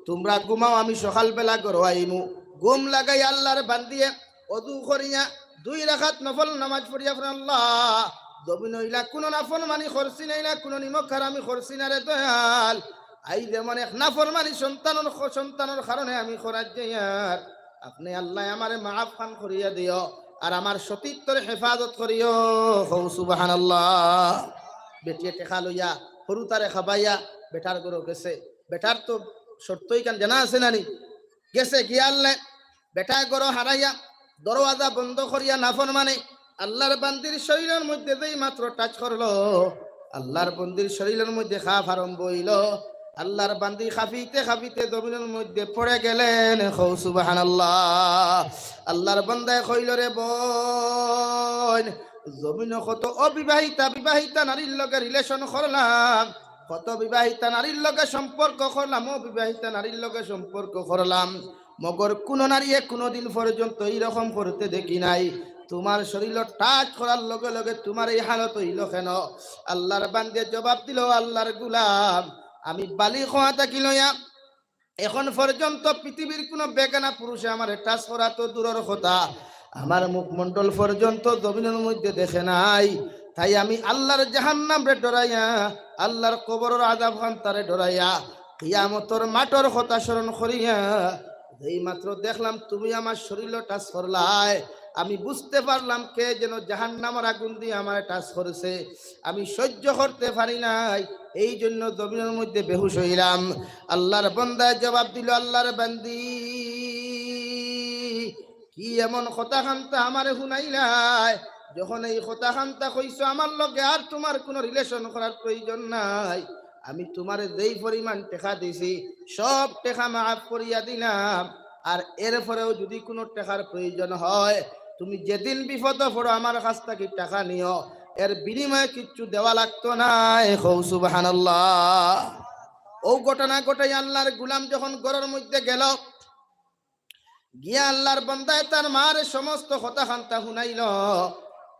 তোমরা ঘুমাও, আমি সকালবেলা ঘর আইমু। ঘুম লাগাই আল্লাহর বান্দিয়ে ওযু করিয়া 2 রাকাত নফল নামাজ পড়িয়া ফের আল্লাহ জমিন হইলা কোন নাফরমানি করছি না কোন নিমক হারামি করছি না রে দয়াল আই যেমন এক নাফরমানি সন্তানের কারণে আমি খরাজ যাইয়ার আপনি আল্লাহ আমারে মাফ খান করিয়া দিও আর আমার সতীত্বর হেফাজত করিও সুবহানাল্লাহ। বেটিয়ে টেকা লইয়া সরু তারে খাবাইয়া বেটার গরো গেছে, বেটার তো শর্তই কান জানা আছে নানি, গেছে গিয়া আল্লাহ বেটা গরো হারাইয়া দরওয়াজা বন্ধ করিয়া নাফরমানি আল্লাহর বান্দির শরীরের মধ্যে যেই মাত্র টাচ করলো আল্লাহর বান্দির শরীরের মধ্যে খাফ আরম্ভ হইল। আল্লাহর বান্দি খাফিতে খাফিতে জমিনের মধ্যে পড়ে গেলেন। সুবহানাল্লাহ। আল্লাহর বান্দায় কইল রে বোন জমিন কত অবিবাহিতা বিবাহিতা নারীর লগে রিলেশন করলাম, কত বিবাহিতা নারীর লগে সম্পর্ক করলাম, অবিবাহিতা নারীর লগে সম্পর্ক করলাম, মগর কোন নারী কোনদিন পর্যন্ত এইরকম করতে দেখি নাই। তোমার শরীর টাচ করার লগে লগে তোমার এই হালত হইল কেন? আল্লাহর বান্দে জবাব দিল আল্লাহর গুলাম আমি বালিগ হওয়া থাকি লইয়া এখন পর্যন্ত পৃথিবীর কোন বেগানা পুরুষে আমার টাচ করা তো দূরের কথা, আমার মুখমণ্ডল পর্যন্ত জমিনের মধ্যে দেখে নাই। তাই আমি আল্লাহর জাহান্নাম রে ডরাইয়া আল্লাহর কবরের আযাব খান তারে ডরাইয়া কিয়ামতের মাঠের কথা স্মরণ করিয়া এই মাত্র দেখলাম তুমি আমার শরীর টাচ করলাই, আমি বুঝতে পারলাম কে যেন জাহান্নামের আগুন দিয়ে আমার টাচ করেছে, আমি সহ্য করতে পারি নাই, এই জন্য জমিনের মধ্যে বেহুশ হইলাম। আল্লাহর বান্দায় জবাব দিল আল্লাহর বান্দি কি এমন কথা খান্তা আমারে শুনাইলাই, যখন এই কথা খান্তা কইছো আমার লগে আর তোমার কোনো রিলেশন করার প্রয়োজন নাই, আমি তোমারে যেই পরিমাণ টাকা দিছি সব টাকা মাফ করিয়া দিলাম, আর এরপরেও যদি কোনো টাকার প্রয়োজন হয় তুমি যেদিন বিপদে পড়ো আমার কাছ থেকে টাকা নিও, এর বিনিময়ে কিচ্ছু দেওয়া লাগতো না। সুবহানাল্লাহ। ও ঘটনা ঘটাই আল্লাহর গুলাম যখন ঘরের মধ্যে গেল গিয়া আল্লাহর বান্দায় তার মার সমস্ত কথা খান্তা শুনাইল।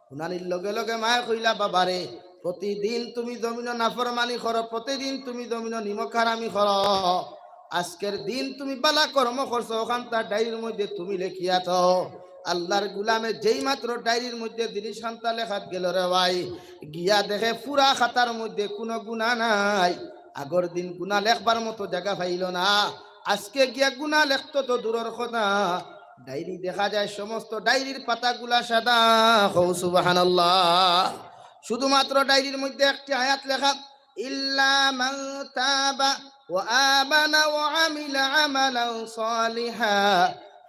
শুনানির লগে লগে মায়ে কইলা বাবারে প্রতিদিন তুমি জমিন নাফরমানি করো, প্রতিদিন তুমি জমিন নিমক হারামি করো, আজকের দিন তুমি বালা কর্ম করছো ওখান তার ডায়েরির মধ্যে তুমি লেখিয়া তো। আল্লাহর গুলামে যেই মাত্র ডায়েরির মধ্যে জিনিস খান্তা লেখাত গেল রে ভাই, গিয়া দেখে পুরা খাতার মধ্যে কোনো গুনাহ নাই। আগর দিন গুনাহ লেখবার মতো জায়গা পাইল না, আজকে গিয়া গুনাহ লেখতো তো দূরের কথা, ডায়েরি দেখা যায় সমস্ত ডায়েরির পাতাগুলা সাদা। সুবহানাল্লাহ। শুধুমাত্র ডায়েরির মধ্যে একটি আয়াত লেখা ইল্লা মান তাবা ওয়া আমানা ওয়া আমিলা আমালান সালিহা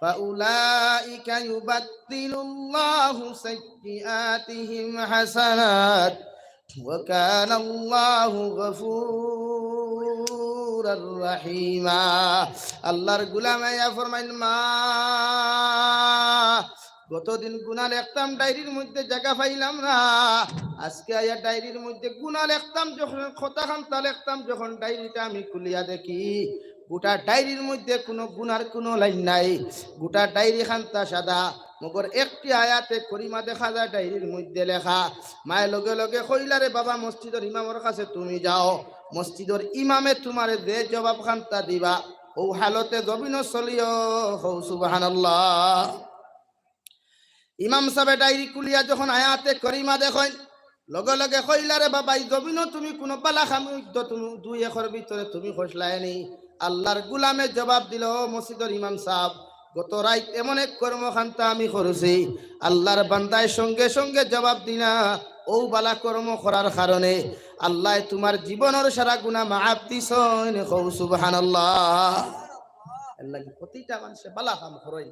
ফাউলাইকা ইউবাদদিলুল্লাহু সাইয়্যাতিহিম হাসানাত ওয়া কানা আল্লাহু গফুরার রহিমা। আল্লাহর গোলামে ফরমাইন মা গতদিন গুনাহ লিখতাম ডায়েরির মধ্যে জায়গা পাইলাম না, আজকে আয়া ডায়েরির মধ্যে গুনাহ লিখতাম যখন কথা খান্তা লিখতাম যখন ডায়েরিটা আমি খুলিয়া দেখি গোটা ডায়েরির মধ্যে কোনো গুনার কোনো লাইন নাই, গোটা ডায়েরি খান্তা সাদা, মগর একটি আয়াতে করিমা দেখা যায় ডায়েরির মধ্যে লেখা। মায়ের লগে লগে কইলারে বাবা মসজিদের ইমামের কাছে তুমি যাও, মসজিদের ইমামে তোমারে দে জবাব খান্তা দিবা, ও হালতে জমিন চলিও। সুবহানাল্লাহ। ইমাম সাহেব ডায়েরি খুলিয়া যখন আয়াতে করিমা দেখেন লগে লগে কইলারে বাবা এই জমিন তুমি কোনো বালা খামিদ্য তুমি 2 একর ভিতরে তুমি খসলায়নি। আল্লাহর গুলামে জবাব দিল মসজিদের ইমাম সাহেব গত রাত এমন এক কর্মখান্তা আমি করেছি, আল্লাহর বান্দায় সঙ্গে সঙ্গে জবাব দিনা ও বালা কর্ম করার কারণে আল্লাহ তোমার জীবনের সারা গুনাহ মাফ দিছেন। সুবহানাল্লাহ। আল্লাহ প্রতিটা মানুষে বালা কাম করে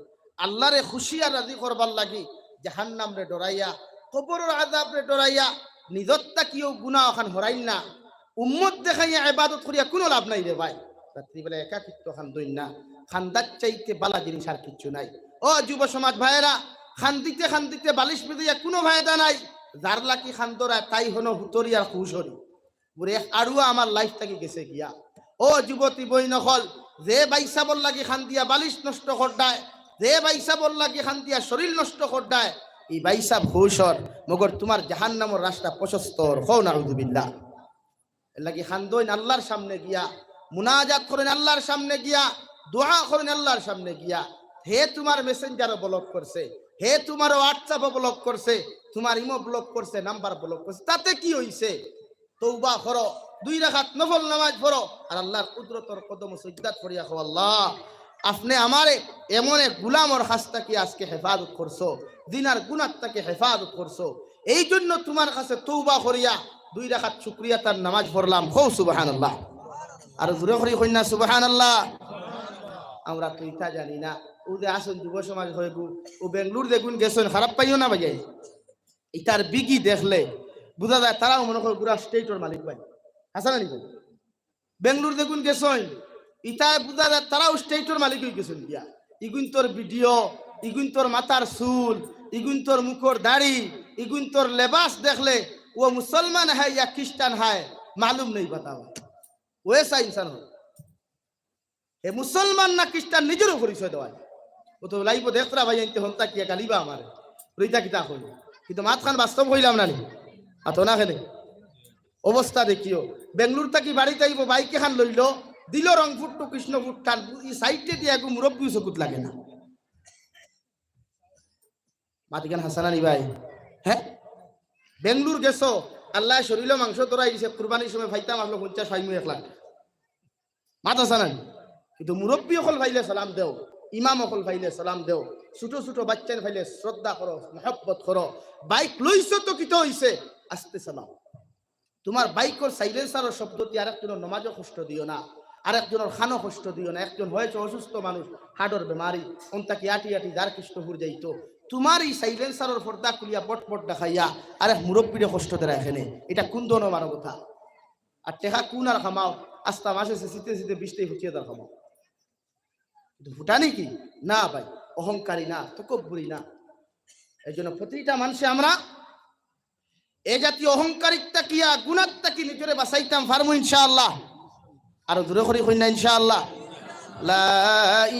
আল্লাহরে খুশি আর রাজি করবার লাগি জাহান্নাম রে ডরাইয়া কবরের আযাব রে ডরাইয়া নিজত্তা কিও গুনাহ ওখান হরাইন না, উম্মত দেখাইয়া ইবাদত করিয়া কোনো লাভ নাই রে ভাই। রাত্রিবেলা একাকিত্ব খান দইন না, খান্দার চাইতে বালা জিনিস আর কিছু নাই। ও যুব সমাজ ভাইয়েরা, খান্দিতে খান্দিতে বালিশ বেঁধিয়া কোনো ফায়দা নাই, যার লাকি খান্দরা তাই হনো হুতরি আর খুশরি বুড়ে আরও আমার লাইফ থাকি গেছে গিয়া। ও যুবতী বই নকল যে বাইসাবর লাগি খান্দিয়া বালিশ নষ্ট করদায়, যে বাইসাবর লাগি খান্দিয়া শরীর নষ্ট করদায়, এই বাইসাব হুশর মগর তোমার জাহান্নামের রাস্তা প্রশস্তর। হও নাউযুবিল্লাহ। এর লাগি খান্দইন আল্লাহর সামনে গিয়া, মুনাজাত করেন আল্লাহর সামনে গিয়া, দোয়া করেন আল্লাহর সামনে গিয়া, হে তোমার মেসেঞ্জারও ব্লক করছে, হে তোমার হোয়াটসঅ্যাপও ব্লক করছে, তোমার ইমো ব্লক করছে, নাম্বার ব্লক করছে, তাতে কি হইছে? তওবা করো, 2 রাকাত নফল নামাজ পড়ো, আর আল্লাহর কুদরতর কদম সিজদাত করিয়া কও, আল্লাহ আপনি আমারে এমন এক গোলামর হাসতা কি আজকে হেফাজত করছো, দিনার গুনাহটাকে হেফাজত করছো, এই জন্য তোমার কাছে তওবা করিয়া 2 রাকাত শুকরিয়া তার নামাজ পড়লাম। কও সুবহানাল্লাহ। আর জোরে করি কই না সুবহানাল্লাহ। আমরা তো ইটা জানি না। ও যে আসুন যুব সমাজ হইব, ও বেঙ্গলুর দেখুন গেছেন, খারাপ পাইও না ভাই। ইটার বিগি দেখলে বুঝা যায় তারাও মনে করে পুরা স্টেটর মালিক ভাই, হাসা না নিব। বেঙ্গলুর দেখুন গেছেন, ইটা বুঝা যায় তারাও স্টেটর মালিক হয়ে গেছেন গিয়া। ইগুন তোর ভিডিও, ইগুন তোর মাথার চুল, ইগুন তোর মুখর দাড়ি, ইগুন তোর লেবাস দেখলে ও মুসলমান হয় ইয়া খ্রিস্টান হয় মালুম নেই বাতাও। ওয়েসা ইনসান হয়, এ মুসলমান না খ্রিস্টান নিজেরও পরিচয় দেওয়া। ও তো লাইব দেখরা ভাই আনতে হন্তা কি গালিবা আমার রইতা কিতা কই, কিন্তু মাতখান বাস্তব হইলাম না নি আতো না খেলে অবস্থা দেখিও। বেঙ্গলুর থাকি বাড়িতে আইব, বাইকে খান লইল, দিল রংপুর টু কৃষ্ণপুর খান, এই সাইডে দিয়ে একটু মুরব্বী চকুত লাগে না। মাতিকান হাসানা নি ভাই। হ্যাঁ বেঙ্গলুর গেছো, আল্লাহ শরীর মাংস তোরা দিছে, কুরবানির সময় ফাইতাম আসলো 50-60 লাখ মাত হাসানা। কিন্তু মুরব্বী অকল ভাইলে সালাম দেও, ইমাম অকল ভাইলে সালাম দেও, ছোট ছোট বাচ্চার ভাইলে শ্রদ্ধা করো, মহব্বত করো। বাইক লইছো তো কিতো হইছে, আস্তে সালাম। তোমার বাইকর সাইলেন্সারের শব্দটি আরেকজনের নমাজও কষ্ট দিও না, আরেকজনের খানো কষ্ট দিও না। একজন হয়েছে অসুস্থ মানুষ, হাড়ের বেমারি, অন্তাকে আটি আটি যার কৃষ্ণপুর যাইতো, তোমার এই সাইলেন্সারের পর্দা খুলিয়া পটপট দেখাইয়া আরেক মুরব্বীরে কষ্ট দেয় এখানে, এটা কোন ধরনের মানবতা? আর টেকা কোন আর খামাও, আস্তা মাসে শীতে শীতে 20টাই ফুটিয়ে দাও খামাও, ফুটানি কি না ভাই, অহংকারী না, তকব্বুরি না। এই জন্য প্রতিটা মানুষে আমরা এ জাতীয় অহংকারিকতা কিয়া গুণাত্তা কি নিজরে বাঁচাইতাম পারবো ইনশাআল্লাহ। আরো দূরে করি কই না ইনশাআল্লাহ। লা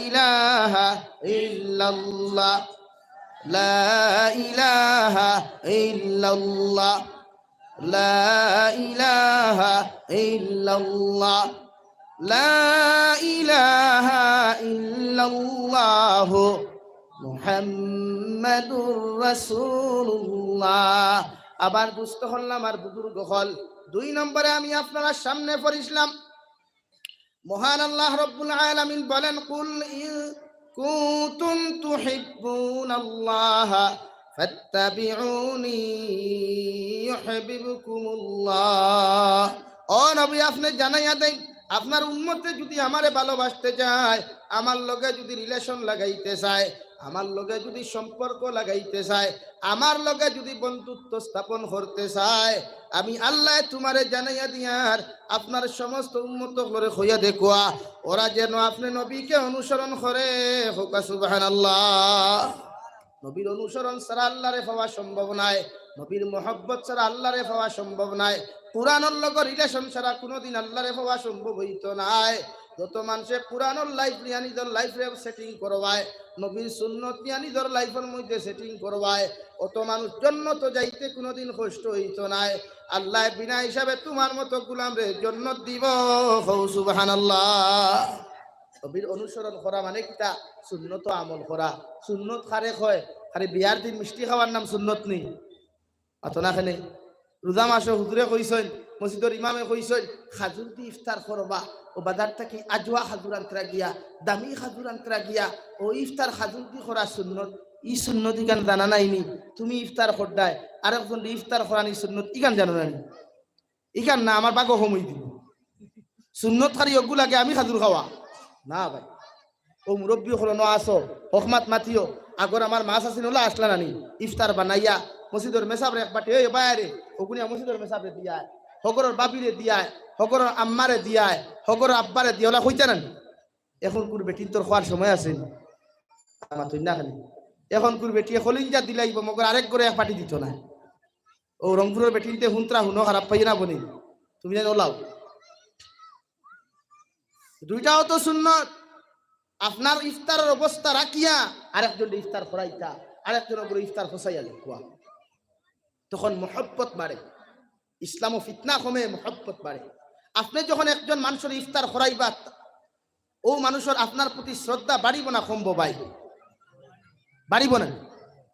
ইলাহা ইল্লাল্লাহ, লা ইলাহা ইল্লাল্লাহ, লা ইলাহা ইল্লাল্লাহ, লা ইলাহা ইল্লাল্লাহ মুহাম্মাদুর রাসূলুল্লাহ। আবার দুস্থ হলাম আর বুজুর্গ হল। 2 নম্বরে আমি আপনারা সামনে পড়িছিলাম, মহান আল্লাহ রাব্বুল আলামিন বলেন, কুল ইন কুনতুম তুহিব্বুনাল্লাহ ফাত্তাবিউনি ইউহিব্বুকুমুল্লাহ। ও নবী আপনি জানাইয়া দেন, আপনার উম্মতে যদি আমারে ভালোবাসতে চায়, আমার লগে যদি রিলেশন লাগাইতে চায়, আমার লগে যদি সম্পর্ক লাগাইতে চায়, আমার লগে যদি বন্ধুত্ব স্থাপন করতে চায়, আমি আল্লাহ তোমারে জানাইয়া দিয়ার আপনার সমস্ত উম্মত করে হইয়া দেখুয়া ওরা যেন আপনি নবীকে অনুসরণ করে। হোকা সুবহানাল্লাহ। নবীর অনুসরণ ছাড়া আল্লাহরে পাওয়া সম্ভব নাই, নবীর মোহব্বত ছাড়া আল্লাহরে পাওয়া সম্ভব নাই, কুরআনের লগে রিলেশন ছাড়া কোনোদিন আল্লাহরে পাওয়া সম্ভব হইতো নাই। যত মানুষে কুরআনের লাইফ নিয়ে নিজের লাইফে সেটিং করবায়, নবীর সুন্নত নিয়ে নিজের লাইফের মধ্যে সেটিং করবায়, অত মানুষ জান্নাত যাইতে কোনোদিন কষ্ট হইতো নাই। আল্লাহ বিনা হিসাবে তোমার মতো গোলামরে জান্নাত দিব। সুবহানাল্লাহ। নবীর অনুসরণ করা মানে কিটা? সুন্নত আমল করা। সুন্নত খারে হয়, খালি বিয়ার দিন মিষ্টি খাওয়ার নাম সুন্নত নেই অত না। খানে রোজা মাসে হুজুরে কইছেন, মসজিদের ইমামে কইছেন, খাজুর দিয়ে ইফতার করবা, ও বাজার থেকে আজওয়া খাজুর আনতরা গিয়া, দামি খাজুর আনতরা গিয়া, ও ইফতার খাজুর দিয়ে করা সুন্নত। ই সুন্নত ইগান জানা নাইনি, তুমি ইফতার করদায় আরেকজন ইফতার করানি সুন্নত ইগান জানো নানি, ইগান না আমার বাগো সময় দিব সুন্নত খালি ওগুলাকে আমি খাজুর খাওয়া না ভাই। ও মুরব্বী হলো ন আসো, হকমাত মাতিও, আগর আমার মাছ আসিন হলো আসলা নানি, ইফতার বানাইয়া মসজিদের মেসাবরে এক বাটি ওই বাইরে ওগুনিয়া মসজিদের মেসাবরে দিয়ায়, হগরের বাবিরে দিয়ায়, হগরের আম্মারে দিয়ায়, হগরের আব্বারে দিয়া ওলা কইতা নানি। এখন কোন বেটিন তোর খাওয়ার সময় আছে আমার তুই না খালি, এখন কোন বেটিয়ে খলিঞ্জা দিলাইব মগর আরেক করে এক পাটি দিত না। ও রংপুরের বেটিনতে হুন্ত্রা হুনো খারাপ পাই না বনি, তুমি জানি ওলাও। দুইটাও তো সুন্নত। আপনার ইফতারের অবস্থা রাখিয়া আরেকজন ইফতার করাইতা, আরেকজনের উপরে ইফতার ফসাইয়া লিখুয়া, তখন মহব্বত বাড়ে। ইসলাম ও ফিতনা কমে, মহব্বত বাড়ে। আপনি যখন একজন মানুষের ইফতার করাইবা, ও মানুষের আপনার প্রতি শ্রদ্ধা বাড়িব না কমবো ভাই? বাড়ি বনেন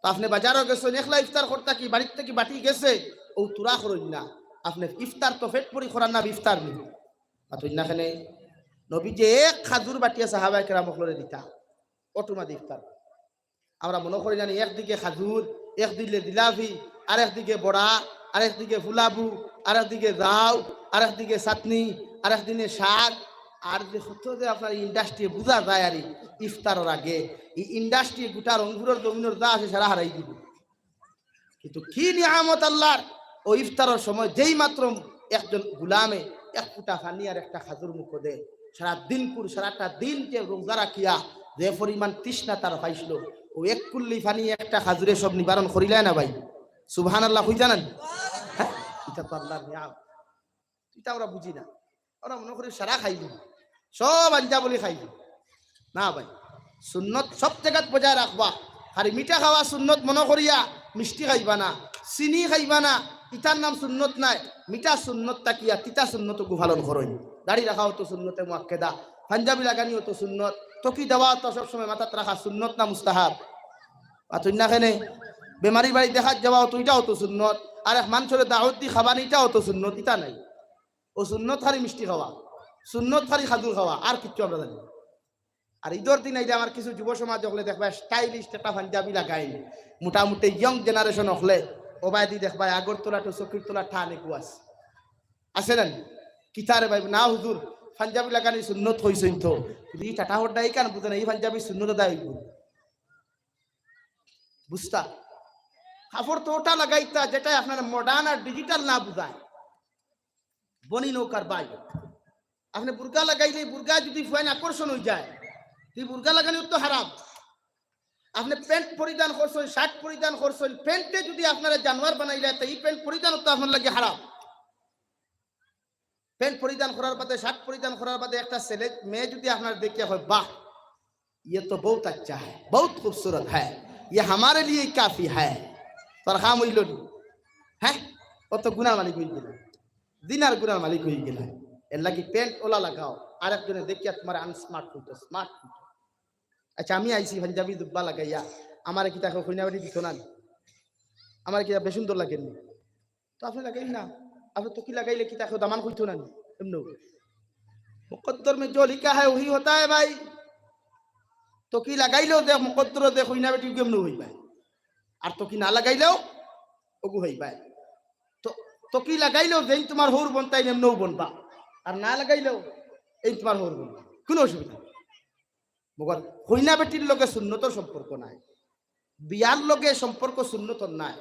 তো আপনি বাজারও গেছেন একলা ইফতার করতা কি বাড়ির থেকে বাটি গেছে ও তুরা করুন না আপনি ইফতার তো পেট পরি করার না ইফতার নিন আতুই না খানে নবী যে এক খাজুর বাটিয়া সাহাবায়ে কেরাম মখলরে দিতা অটোমা ইফতার আমরা মনে করি জানি একদিকে খাজুর একদিকে জিলাপি আর একদিকে বড়া আর একদিকে ফুলাবু আর একদিকে দাও আর একদিকে চাটনি আর একদিনে শাক আর যে সত্য যে আপনার ইন্ডাস্ট্রি বোঝা যায় আর ইফতারের আগে এই ইন্ডাস্ট্রি গোটা রংপুরের জমিনের যা আছে সারা হারাই দিব কিন্তু কি নিয়ামত আল্লাহর ও ইফতারের সময় যেই মাত্র একজন গুলামে এক ফুটা পানি আর একটা খাজুর মুখ দেয় সারা দিন সারাটা দিন যে রোজা রাখিয়া যে পরিমাণ তৃষ্ণা তার পাইছিল ও এক কুল্লি পানি একটা খাজুরে সব নিবারণ করিলাই না ভাই সুবহানাল্লাহ হই জানেন হ্যাঁ এটা তো আল্লাহর নিয়ামত এটা আমরা বুঝি না আমরা মনে করি সারা খাইব সব আঞ্জা বলি খাইব না ভাই সুন্নত সব জায়গাত বজায় রাখবা খালি মিঠা খাওয়া সুন্নত মনে করিয়া মিষ্টি খাইবা না চিনি খাইবা না ইটার নাম সুন্নত নাই মিঠা সুন্নত তাকিয়া তিতা সুন্নত পালন করইন দাড়ি রাখাও তো সুন্নতে মুআক্কাদা পাঞ্জাবি লাগানিও তো সুন্নত টকি দেওয়া তো সবসময় মাথাত রাখা সুন্নত না মুস্তাহাব আতুই না কেনে বেমারি বাড়ি দেখা যাওয়াও তো এটাও তো সুন্নত আর এক মানুষের দাওয়াত দি খাবানি এটাও তো সুন্নত ইটা নাই ও সুন্নত খালি মিষ্টি খাওয়া সুন্নত খালি খাজুর খাওয়া আর কিচ্ছু আমরা জানি আর ঈদের দিন আইলে আমার কিছু যুব সমাজ হলে দেখবা স্টাইলিশ একটা পাঞ্জাবি লাগাই মোটামুটি ইয়ং জেনারেশন হলে ওবায়দি দেখবা আগরতলা টু চকিরতলা ঠা নেকুয়াস আছে না কিতারে ভাই না হুজুর পাঞ্জাবি লাগানি সুন্নত হইছেন তো এই টাটা হড্ডাই কেন বুঝেন এই পাঞ্জাবি সুন্নত দাই বুঝতা কাপড় তো ওটা লাগাইতা যেটা আপনার মডার্ন আর ডিজিটাল না বুঝায় বনি নৌকার বাই আপনি বুরকা লাগাইলে বুরকা যদি ফুয়াইন আকর্ষণ হয়ে যায় এই বুরকা লাগানি তো হারাম আপনি প্যান্ট পরিধান করছেন শার্ট পরিধান করছেন প্যান্টে যদি আপনারা জানোয়ার বানাইলে তো এই প্যান্ট পরিধান তো আপনার লাগে হারাম প্যান্ট পরিধান করার বাদে শার্ট পরিধান করার বাদে একটা ছেলে মেয়ে যদি আপনার দেখিয়া হয় বাহ ये तो बहुत अच्छा है बहुत खूबसूरत है ये हमारे लिए काफी है তোর খাম হইল হ্যাঁ ও তো গুনার মালিক হয়ে গেল দিনার গুনার মালিক হয়ে গেল এর লাগি প্যান্ট ওলা লাগাও আর একজনে দেখিয়া তোমার আনস্মার্ট হইতো স্মার্ট হইতো আচ্ছা আমি আইসি পাঞ্জাবি দুব্বা লাগাইয়া আমার কি তাকে কইনাবাড়ি দিত না আমার কি বেশ সুন্দর লাগেনি তো আপনি লাগাই না আপনি তো কি লাগাইলে কি তাকে দামান কইতো না এমন মুকদ্দর में जो लिखा है वही होता है भाई तो কি লাগাইলেও দেখ মুকদ্দর দেখ কইনাবাড়ি কেমন হইবা আর তো কি না লাগাইলেও ওগু হইবা তো কি লাগাইলেও যেই তোমার হৌর বনতাই এমনও বনবা আর না লাগাইলেও এই তোমার হৌর বনবা কোনো অসুবিধা মগর কইনা বেটির লগে সুন্নতর সম্পর্ক নাই বিয়ার লগে সম্পর্ক সুন্নতর নাই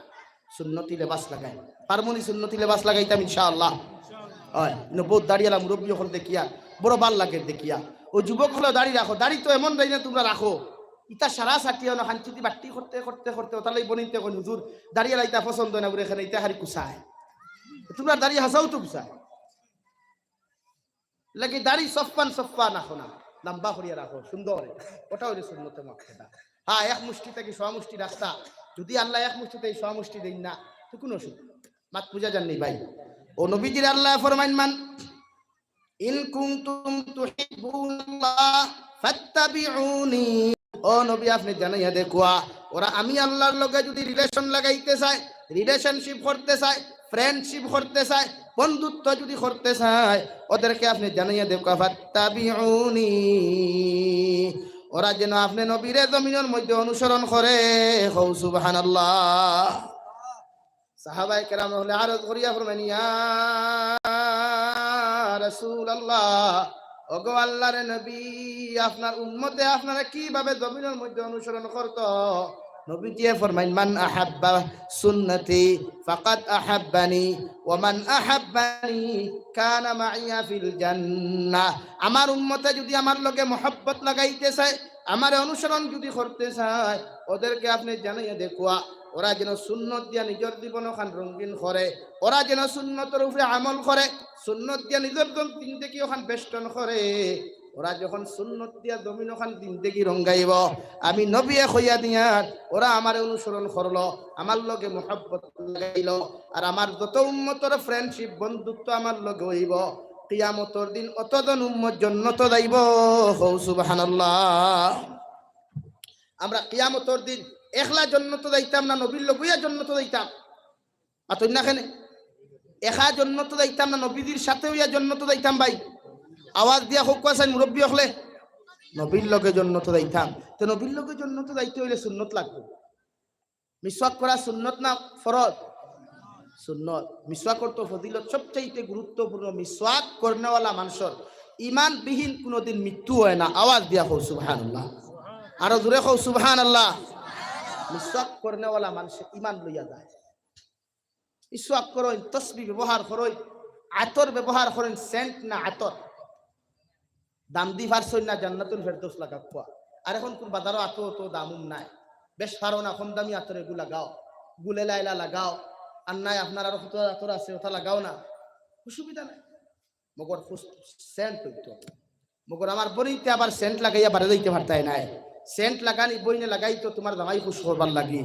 সুন্নতি লেবাস লাগাই পারমনি সুন্নতি লেবাস লাগাইতাম ইনশাআল্লাহ হয় বহুত দাঁড়িয়ালা মুরব্বী হল দেখিয়া বড় ভাল লাগে দেখিয়া ও যুবক হলে দাড়ি রাখো দাড়ি তো এমন দাড়ি না তোমরা রাখো ইটা সারা সাটিয়া না হাঞ্চিতি বাট্টি করতে করতে করতে তাহলে বনিতে কোন হুজুর দাঁড়িয়ালা ইটা পছন্দ না বলে এখানে ইটা হারি কুসায় তোমরা দাঁড়িয়ে হাসাও তো কুসায় লাগে দাড়ি সফা রাখো না লম্বা করিয়া রাখো সুন্দর ওটা হইলে সুন্নতে মুআক্কাদা হ্যাঁ এক মুষ্টি থেকে সোয়া মুষ্টি রাস্তা যদি আল্লাহ এক মুষ্টিতে সোয়া মুষ্টি দেন না তো কোনো অসুবিধা মাত বুঝা যাননি ভাই ও নবীজির আল্লাহ ফরমান মান ইন কুনতুম তুহিব্বুনাল্লাহ ফাত্তাবিউনি ও নবী আপনি জানাইয়া দেখুয়া ওরা আমি আল্লাহর লগে যদি রিলেশন লাগাইতে চায় রিলেশনশিপ করতে চায় ফ্রেন্ডশিপ করতে চায় বন্ধুত্ব যদি করতে চায় ওদেরকে আপনি জানাইয়া দেখুয়া ফাত্তাবিউনি ওরা যেন আপনি নবীরে জমিনের মধ্যে অনুসরণ করে হৌ সুবহানাল্লাহ সাহাবায়ে কেরাম হলে আরজ করিয়া ফরমান ইয়া রাসূলুল্লাহ ওগো আল্লাহর নবী আপনার উম্মতে আপনারা কিভাবে জমিনের মধ্যে অনুসরণ করতো নবীজি ফরমাইন মান আহাব্বা সুন্নতি ফাকাদ আহাব্বানি ওয়া মান আহাব্বানি কানা মাইয়া ফিল জান্নাহ আমার উম্মতে যদি আমার লগে মহব্বত লাগাইতে চায় আমার অনুসরণ যদি করতে চায় ওদেরকে আপনি জানাইয়া দেখুয়া ওরা যেন সুন্নত দিয়া নিজের জীবন ওখান রঙিন করে ওরা যেন সুন্নতের উপরে আমল করে সুন্নত দিয়া নিজের জিন্দেগি ওখান বেষ্টন করে ওরা যখন সুন্নত দিয়া জমিন ওখান জিন্দেগি রঙ্গাইব আমি নবী কইয়া দিয়ার ওরা আমার অনুসরণ করলো আমার লগে মহব্বত লাগাইল আর আমার যত উম্মতের ফ্রেন্ডশিপ বন্ধুত্ব আমার লগে হইব কিয়ামতের দিন অতজন উম্মত জান্নাতে যাইব সুবহানাল্লাহ আমরা কিয়ামতের দিন একলা জন্নত যাইতাম না নবীর লগইয়া জন্নত যাইতাম? আতই না কেন? একা জন্নত যাইতাম না নবীদের সাথে হইয়া জন্নত যাইতাম? ভাই আওয়াজ দিয়া হোক কোয়াছেন মুরব্বী হলে নবীর লগে জন্নত যাইতাম। তো নবীর লগে জন্নত যাইতে হইলে সুন্নত লাগবে। মিসওয়াক করা সুন্নত না ফরজ? সুন্নত। মিসওয়াক করতে ফজিলত সবচেয়ে গুরুত্বপূর্ণ। মিসওয়াক করনেওয়ালা মানুষের ইমান বিহীন কোনোদিন মৃত্যু হয় না। আওয়াজ দিয়া হোক সুবহানাল্লাহ, আরো জোরে হোক সুবহানাল্লাহ। মিসওয়াক করনেওয়ালা মানুষের ইমান লইয়া যায়। মিসওয়াক করেন, তসবিহ ব্যবহার করেন, আতর ব্যবহার করেন, সেন্ট না আতর। দাম দি পারছই না জান্নাতুল ফেরদৌস লাগা খোয়া। আর এখন কোন বাজারও আতো তো দামুম নাই, বেশ পারো না কম দামি আতর এগুলো লাগাও, গুলে লাইলা লাগাও। আর নাই আপনার আরো কত আতর আছে ওটা লাগাও না, অসুবিধা নাই। মগর সেন্ট হইতো মগর আমার বনিতে আবার সেন্ট লাগাইয়া বাড়ি যাইতে পারতাই নাই। সেন্ট লাগানি বইনে লাগাইতো তোমার জামাই খুশ করবার লাগি,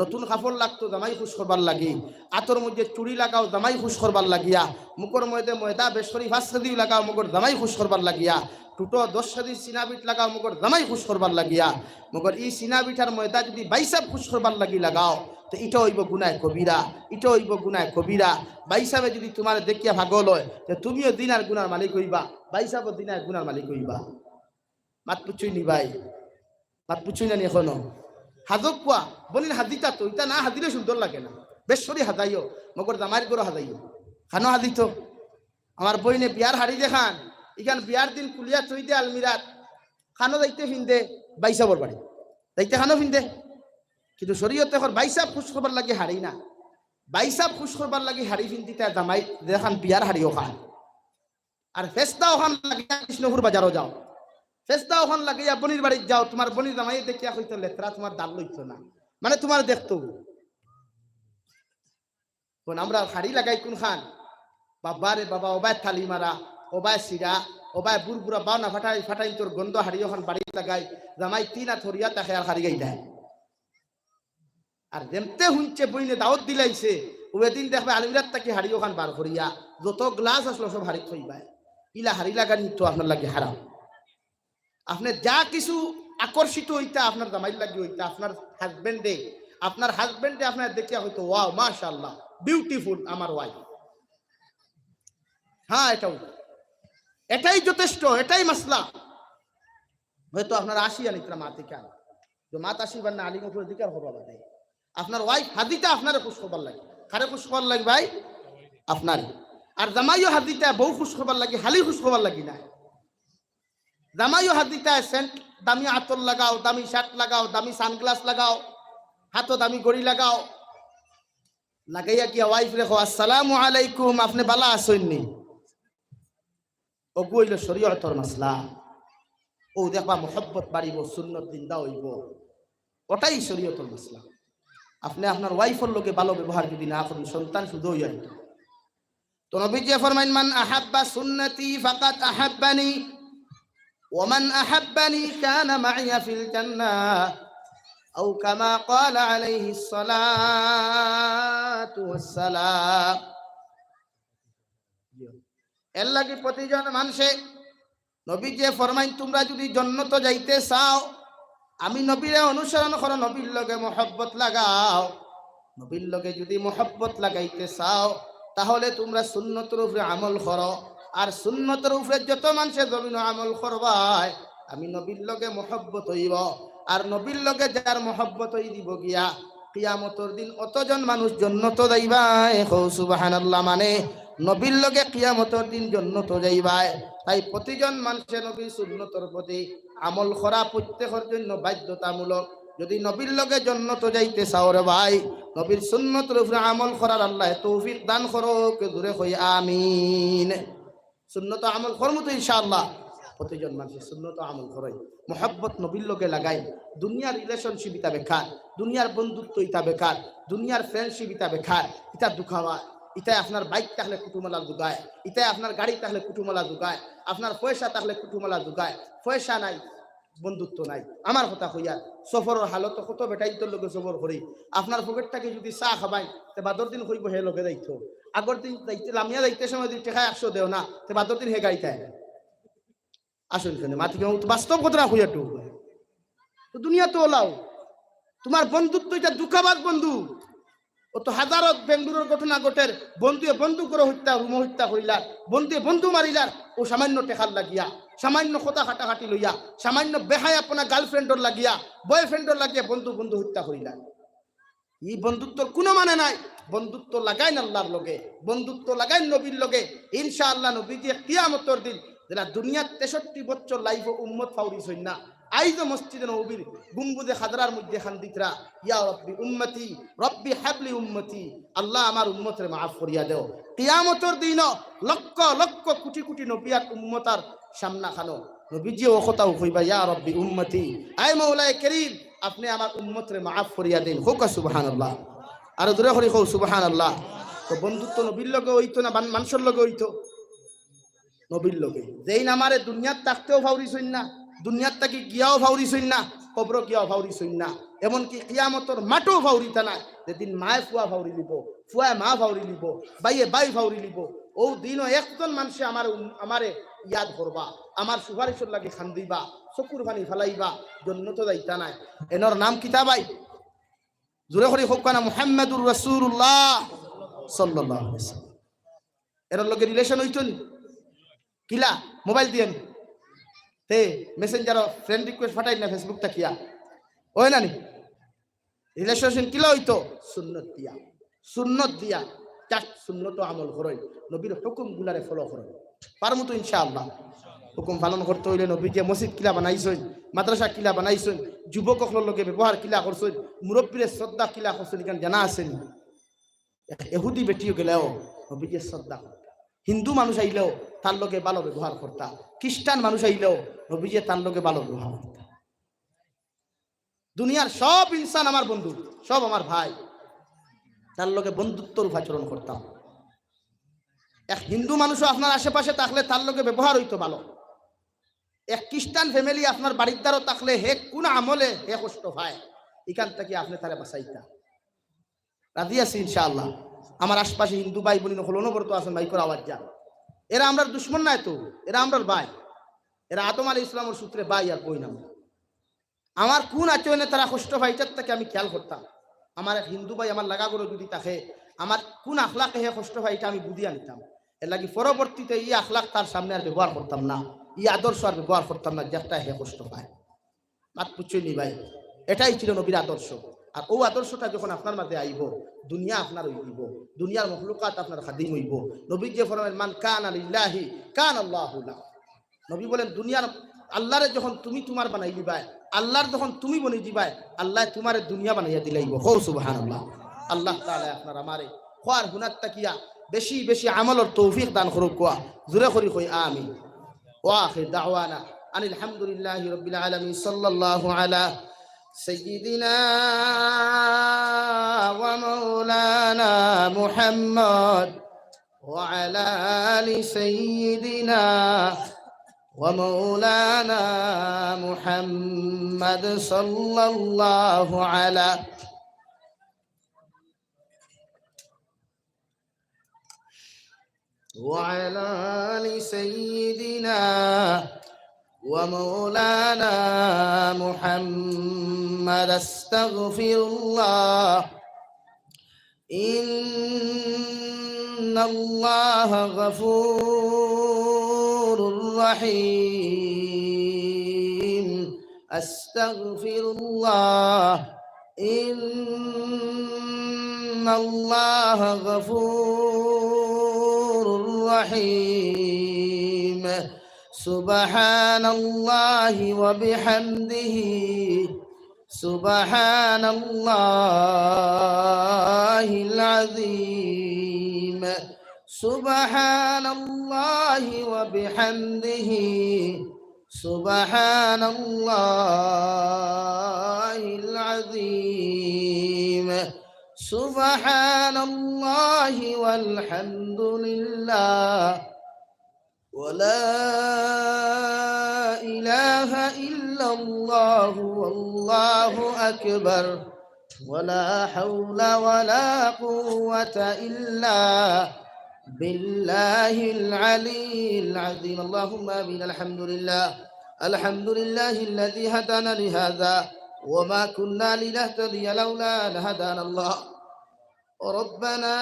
নতুন কাপড় লাগতো জামাই খুশ করবার লাগি, আতর মধ্যে চুড়ি লাগাও জামাই খুশ করবার লাগিয়া, মুখর মধ্যে ময়দা বেসরি ফাঁসদি লাগাও মগর জামাই খুশ করবার লাগিয়া, টুটো 10 সাদি সিনাবিট লাগাও মগর জামাই খুশ করবার লাগিয়া। মগর ই সিনাবিটার ময়দা যদি বাইসাব খুশ করবার লাগি লাগাও তো এটা হইব গুনায় কবিরা, এটা হইব গুনায় কবিরা। বাইসাবে যদি তোমার দেখিয়া ভাগল হয় যে তুমিও দিনার গুনার মালিক হইবা, বাইসাবও দিনার গুনার মালিক হইবা। মাত পুছুই নি ভাই, মাত পুছুই না নি এখনো? হাজক কোয়া বলিন হাদিতা তো এটা না হাদিলে সুন্দর লাগে না। বেশরি হাদাইও মগর জামাইর গরো হাদাইও খানো হাদিত। আমার বইনে বিয়ার হাড়ি দেখান, এখান বিয়ার দিন কুলিয়া থই দে আলমিরাত, খানো যাইতে ফিন্দে বাইসাবর বাড়ি যাইতে খানো ফিন্দে। কিন্তু শরীয়তে এখন বাইসাব খুশ করবার লাগে হাড়ি না, বাইসাব খুশ করবার লাগে হাড়ি ফিন্দিতে জামাই দেখান বিয়ার হাড়িও খান। আর ফেস্তা ওখান লাগিয়া কৃষ্ণপুর বাজারও যাও, ফেস্তা ওখান লাগিয়া বনির বাড়িতে যাও, তোমার বনির জামাই দেখিয়া হইতো লেত্রা তোমার দাল লইতো না, মানে তোমার দেখতো। আমরা হাড়ি লাগাই কোন খান? বাবা রে বাবা, ওবায় থালি মারা, ওবায় সিরা, ওবায় বুড় বুড়া বাও না ফাটাই ফাটাই তোর গন্ধ হাড়ি ওখান বাড়ি লাগাই জামাই তিন থরিয়া তাকে আর হারি গাই দেয়। আর যেমতে শুনছে বইনে দাওয়াত দিলাইছে ওদিন দেখবে আলমিরাত তাকে হাড়ি ওখান বার করিয়া যত গ্লাস আসলো সব হাড়ি থইবাই। ইলা হাড়ি লাগানি তো আপনার লাগে হারাম। আপনি যা কিছু আকর্ষিত হইতা আপনার জামাই লাগে হইতা, আপনার হাজবেন্ডে আপনার দেখিয়া হইতো ওয়াও মাশাআল্লাহ বিউটিফুল আমার ওয়াইফ। হ্যাঁ এটাই যথেষ্ট, এটাই মাসলা। হয়তো আপনার আসিয়া নিতরা মাতে কেন যে মাত আসিবার না আলিম উপর অধিকার হবার লাগে। আপনার ওয়াইফ হাদিতা আপনারে খুশ করবার লাগে, কারে খুশ করবার লাগে ভাই? আপনার। আর জামাইও হাদিতা বউ খুশ করবার লাগে, হালি খুশ করবার লাগি না। জামাইও হাদিতা সেন্ট দামি আতর লাগাও, দামি শার্ট লাগাও, দামি সানগ্লাস লাগাও, হাতও দামি গড়ি লাগাও, লাগাইয়া কি ওয়াইফ রেখো আসসালামু আলাইকুম আপনি বালা আসেননি, ওগু হইল শরীয়তের মাসলা। ও দেখবা মোহব্বত বাড়িব, সুন্নত জিন্দা হইব, ওটাই শরীয়তের মাসলা। আপনি আপনার ওয়াইফের লোকে ভালো ব্যবহার যদি না করেন সন্তান শুধু হইয়া। তো নবীজি ফরমাইন মান আহাব্বা সুন্নতি ফাকাদ আহাব্বানি ওয়া মান আহাব্বানি কানা মাইয়া ফিল জান্নাহ আও কামা ক্বালা আলাইহিস সালাতু ওয়াস সালাম। এর লাগি প্রতিজন মানুষে নবীজি ফরমাইন তোমরা যদি জান্নাত যাইতে চাও আমি নবীরে অনুসরণ করো, নবীর লগে মোহব্বত লাগাও। নবীর লগে যদি মোহব্বত লাগাইতে চাও তাহলে তোমরা সুন্নতের উপরে আমল করো। আর সুন্নতের উপরে যত মানুষে জমিন আমল করবাই আমি নবীর লগে মোহব্বত হইব। আর নবীর লগে যার মোহব্বত হই দিব গিয়া কিয়ামতের দিন অতজন মানুষ জান্নাত যাইবাই। সুবহানাল্লাহ, মানে নবীর লগে কিয়ামতের দিন জান্নাত যাইবাই। তাই প্রতিজন মানুষের নবীর সুন্নতের প্রতি আমল করা প্রত্যেকের জন্য বাধ্যতামূলক। যদি নবীর লগে জান্নাত যাইতে চাও রে ভাই, নবীর সুন্নতের উপরে আমল করার আল্লাহ তৌফিক দান করুক, জোরে কই আমিন। সুন্নত আমল করমু তো ইনশাআল্লাহ। প্রতিজন মানুষের সুন্নত আমল করে মোহাব্বত নবীর লগে লাগাই। দুনিয়ার রিলেশনশিপ ইতা বেকার, দুনিয়ার বন্ধুত্ব ইতা বেকার, দুনিয়ার ফ্রেন্ডশিপ ইতা বেকার, ইতা দুখাওয়া। ইতাই আপনার বাইক থাকলে কুটুমালা দুগায়, ইতাই আপনার গাড়ি থাকলে কুটুমালা দুগায়, আপনার পয়সা থাকলে কুটুমালা দুগায়। পয়সা নাই বন্ধুত্ব নাই। আমার কথা কইয়া সফরের হালত কত বেটাই তোর লোকে সফর করি, আপনার পকেটটাকে যদি চা খাবাই তে বাদর দিন কইব হে লোকে যাইতো, আগর দিন যাইতে লামিয়া যাইতে সময় যদি টেকা 100 দেও না তে বাদর দিন হে গাইতে আসুন কেন মাতি বাস্তব কথা কইয়া তো দুনিয়া তো ওলাও তোমার বন্ধুত্ব এটা দুঃখাবাদ বন্ধু। ও তো হাজারত বেঙ্গুলোর ঘটনা ঘটের, বন্ধুয়ে বন্ধু করে হত্যা রুম হত্যা করিলার, বন্ধুয়ে বন্ধু মারিলার, ও সামান্য টেকার লাগিয়া, সামান্য কথা খাটাখাটি লইয়া, সামান্য বেহাই আপনার গার্লফ্রেন্ডর লাগিয়া, বয়ফ্রেন্ডর লাগিয়া বন্ধু বন্ধু হত্যা করিলার। এই বন্ধুত্বর কোনো মানে নাই। বন্ধুত্ব লাগাইন আল্লাহর লগে, বন্ধুত্ব লাগাইন নবীর লগে। ইনশাআল্লাহ নবীজি কিয়ামতের দিন যারা দুনিয়ার 63 বছর লাইফ উম্মত ফাউরিস হইন না, আইজ মসজিদে নবীর গুম্বুদে খাদরার মধ্যে খান্দিতরা, ইয়া রব্বি উম্মতি রব্বি হাবলি উম্মতি, আল্লাহ আমার উম্মতরে মাফ করিয়া দেও। কিয়ামতের দিন লক্ষ লক্ষ কোটি কোটি নবিয়ার উম্মতার সামনা খানো নবীজি ও কথাও কইবা, ইয়া রব্বি উম্মতি, আয় মাওলায়ে কারীম আপনি আমার উম্মতরে মাফ করিয়া দেন। হোক সুবহানাল্লাহ, আর দূরে করি হোক সুবহানাল্লাহ। তো বন্ধুত্ব নবীর লগে হইতো না মানুষের লগে হইতো? নবীর লগে। যেই আমারে দুনিয়াত থাকতেও ফাউরিস হইন না, দুনিয়াত থাকি গিয়াও ফাউরিস হইন না, কবর গিয়াও ফাউরিস হইন না, এমনকি কিয়ামতের মাঠও ফাউরিতা না। যেদিন মায়ে ফুয়া ফাউরি লিব, ফুয়ায় মা ফাউরি লিব, বাইয়ে বাই ফাউরি লিব, ও দিনও একজন মানুষে আমারে ইয়াদ করবা, আমার সুপারিশের লাগে খান্দিবা, চকুর পানি ফেলাইবা, জন্নত যাইতা নাই। এনর নাম কিতাবাই জোরে করে হোক না মুহাম্মাদুর রাসূলুল্লাহ সাল্লাল্লাহু আলাইহি ওয়াসাল্লাম। এর লগে রিলেশন হইতো নি? কিলা মোবাইল দিয়েন তে মেসেঞ্জার ফ্রেন্ড রিকোয়েস্ট ফাটাই না ফেসবুক তাকিয়া ওই না নি রিলেশন কিলা হইতো? সুন্নত দিয়া জাস্ট সুন্নত আমল করই, নবীর হুকুম গুলারে ফলো করই, পারমু তো ইনশাআল্লাহ। হুকুম পালন করতে হইলে নবী যে মসজিদ কিলা বানাইছেন, মাদ্রাসা কিলা বানাইছেন, যুবকসকলের লগে ব্যবহার কিলা করছেন, মুরব্বীরে শ্রদ্ধা কিলা করছেন, এখানে জানা আছেন? এহুদি বেটিও গেলেও নবীকে শ্রদ্ধা করতা, হিন্দু মানুষ আইলেও তার লগে ভালো ব্যবহার করতা, খ্রিস্টান মানুষ আইলেও নবীজি তার লগে ভালো ব্যবহার করতা। দুনিয়ার সব ইনসান আমার বন্ধু, সব আমার ভাই, তার লগে বন্ধুত্বর আচরণ করতাম। এক হিন্দু মানুষও আপনার আশেপাশে থাকলে তার লগে ব্যবহার হইতো ভালো। এক খ্রিস্টান ফ্যামিলি আপনার বাড়ির দ্বারও থাকলে হে কোন আমলে হে কষ্ট পায়, এখান থেকে আপনি তারে বাঁচাইতা। রাজি আছি ইনশাআল্লাহ। আমার আশপাশে হিন্দু ভাই বোন হলো অনবরত আছেন, ভাই করে আওয়াজ যান, এরা আমরা দুশ্মন নাই তো, এরা আমরা ভাই, এরা আদম আলী ইসলামের সূত্রে ভাই আর বই নাম। আমার কোন আচরণে তারা কষ্ট পায় এটার থেকে আমি খেয়াল করতাম। আমার এক হিন্দু ভাই আমার লাগা করে যদি তাকে আমার কোন আখলাকে হে কষ্ট পায় এটা আমি বুঝিয়ে নিতাম। এর লাগি পরবর্তীতে এই আখলাক তার সামনে আর ব্যবহার করতাম না, এই আদর্শ আর ব্যবহার করতাম না, যেটা হে কষ্ট পায়। মাত পুচ্ছনি ভাই, এটাই ছিল নবীর আদর্শ। আর ও আদর্শটা যখন আপনার মাঝে আইব, দুনিয়া আপনার হইব, দুনিয়ার মখলুকাত আপনার খাদিম হইব। নবী যে ফরমায়েন মান কানা লিল্লাহি কানা আল্লাহু লাহু, নবী বলেন দুনিয়ার আল্লাহরে যখন তুমি তোমার বানাই দিবাই, আল্লাহর যখন তুমি বনি দিবাই, আল্লাহ তোমার দুনিয়া বানাইয়া দিলাইব। হো সুবহানাল্লাহ। আল্লাহ তাআলা আপনার আমারে খোয়ার গুনাহ তাকিয়া বেশি বেশি আমলের তৌফিক দান করুক। কোয়া জোরে করি কই আমিন। ওয়া আখির দাওয়ানা আনিল হামদুলিল্লাহি রাব্বিল আলামিন। সাল্লাল্লাহু আলা সাইয়্যিদিনা ওয়া মাওলানা মুহাম্মদ ওয়া আলা আলি সাইয়্যিদিনা ومولانا محمد صلى الله على وعلى آل سيدنا ومولانا محمد. استغفر الله إن الله غفور رحيم. أستغفر الله إن الله غفور رحيم. سبحان الله وبحمده سبحان الله العظيم. سبحان الله وبحمده سبحان الله العظيم. سبحان الله والحمد لله ولا إله إلا الله والله أكبر ولا حول ولا قوة إلا بالله العلي العظيم. اللهم آمين. الحمد لله الذي هدانا لهذا وما كنا لنهتدي لولا أن هدانا الله ربنا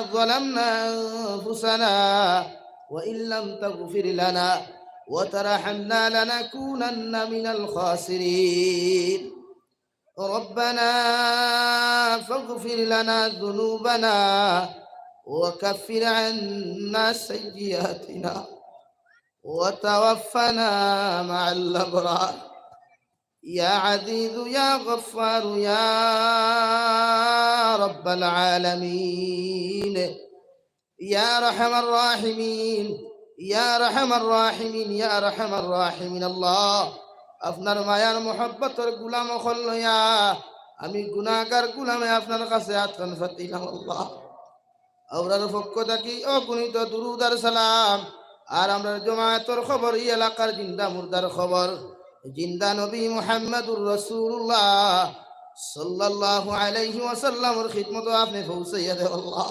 ظلمنا أنفسنا وإن لم تغفر لنا وترحمنا لنكونن من الخاسرين ربنا فاغفر لنا ذنوبنا وكفر عنا سيئاتنا وتوفنا مع الأبرار يا عزيز يا غفار يا رب العالمين يا أرحم الراحمين يا أرحم الراحمين يا أرحم الراحمين الله আপনার মায়ার মোহাব্বতের গোলাম হইয়া আমি গুনাহগার গোলামে আপনার কাছে আত্মন ফাতিলাম আল্লাহ আওরার পক্ষ থাকি অগণিত দুরূদ আর সালাম আর আমরা জমায়েতের খবর এই এলাকার জিন্দা মুর্দার খবর জিন্দা নবী মুহাম্মদুর রাসূলুল্লাহ সাল্লাল্লাহু আলাইহি ওয়াসাল্লামের খিদমত আপনি পৌঁছাইয়া দেন আল্লাহ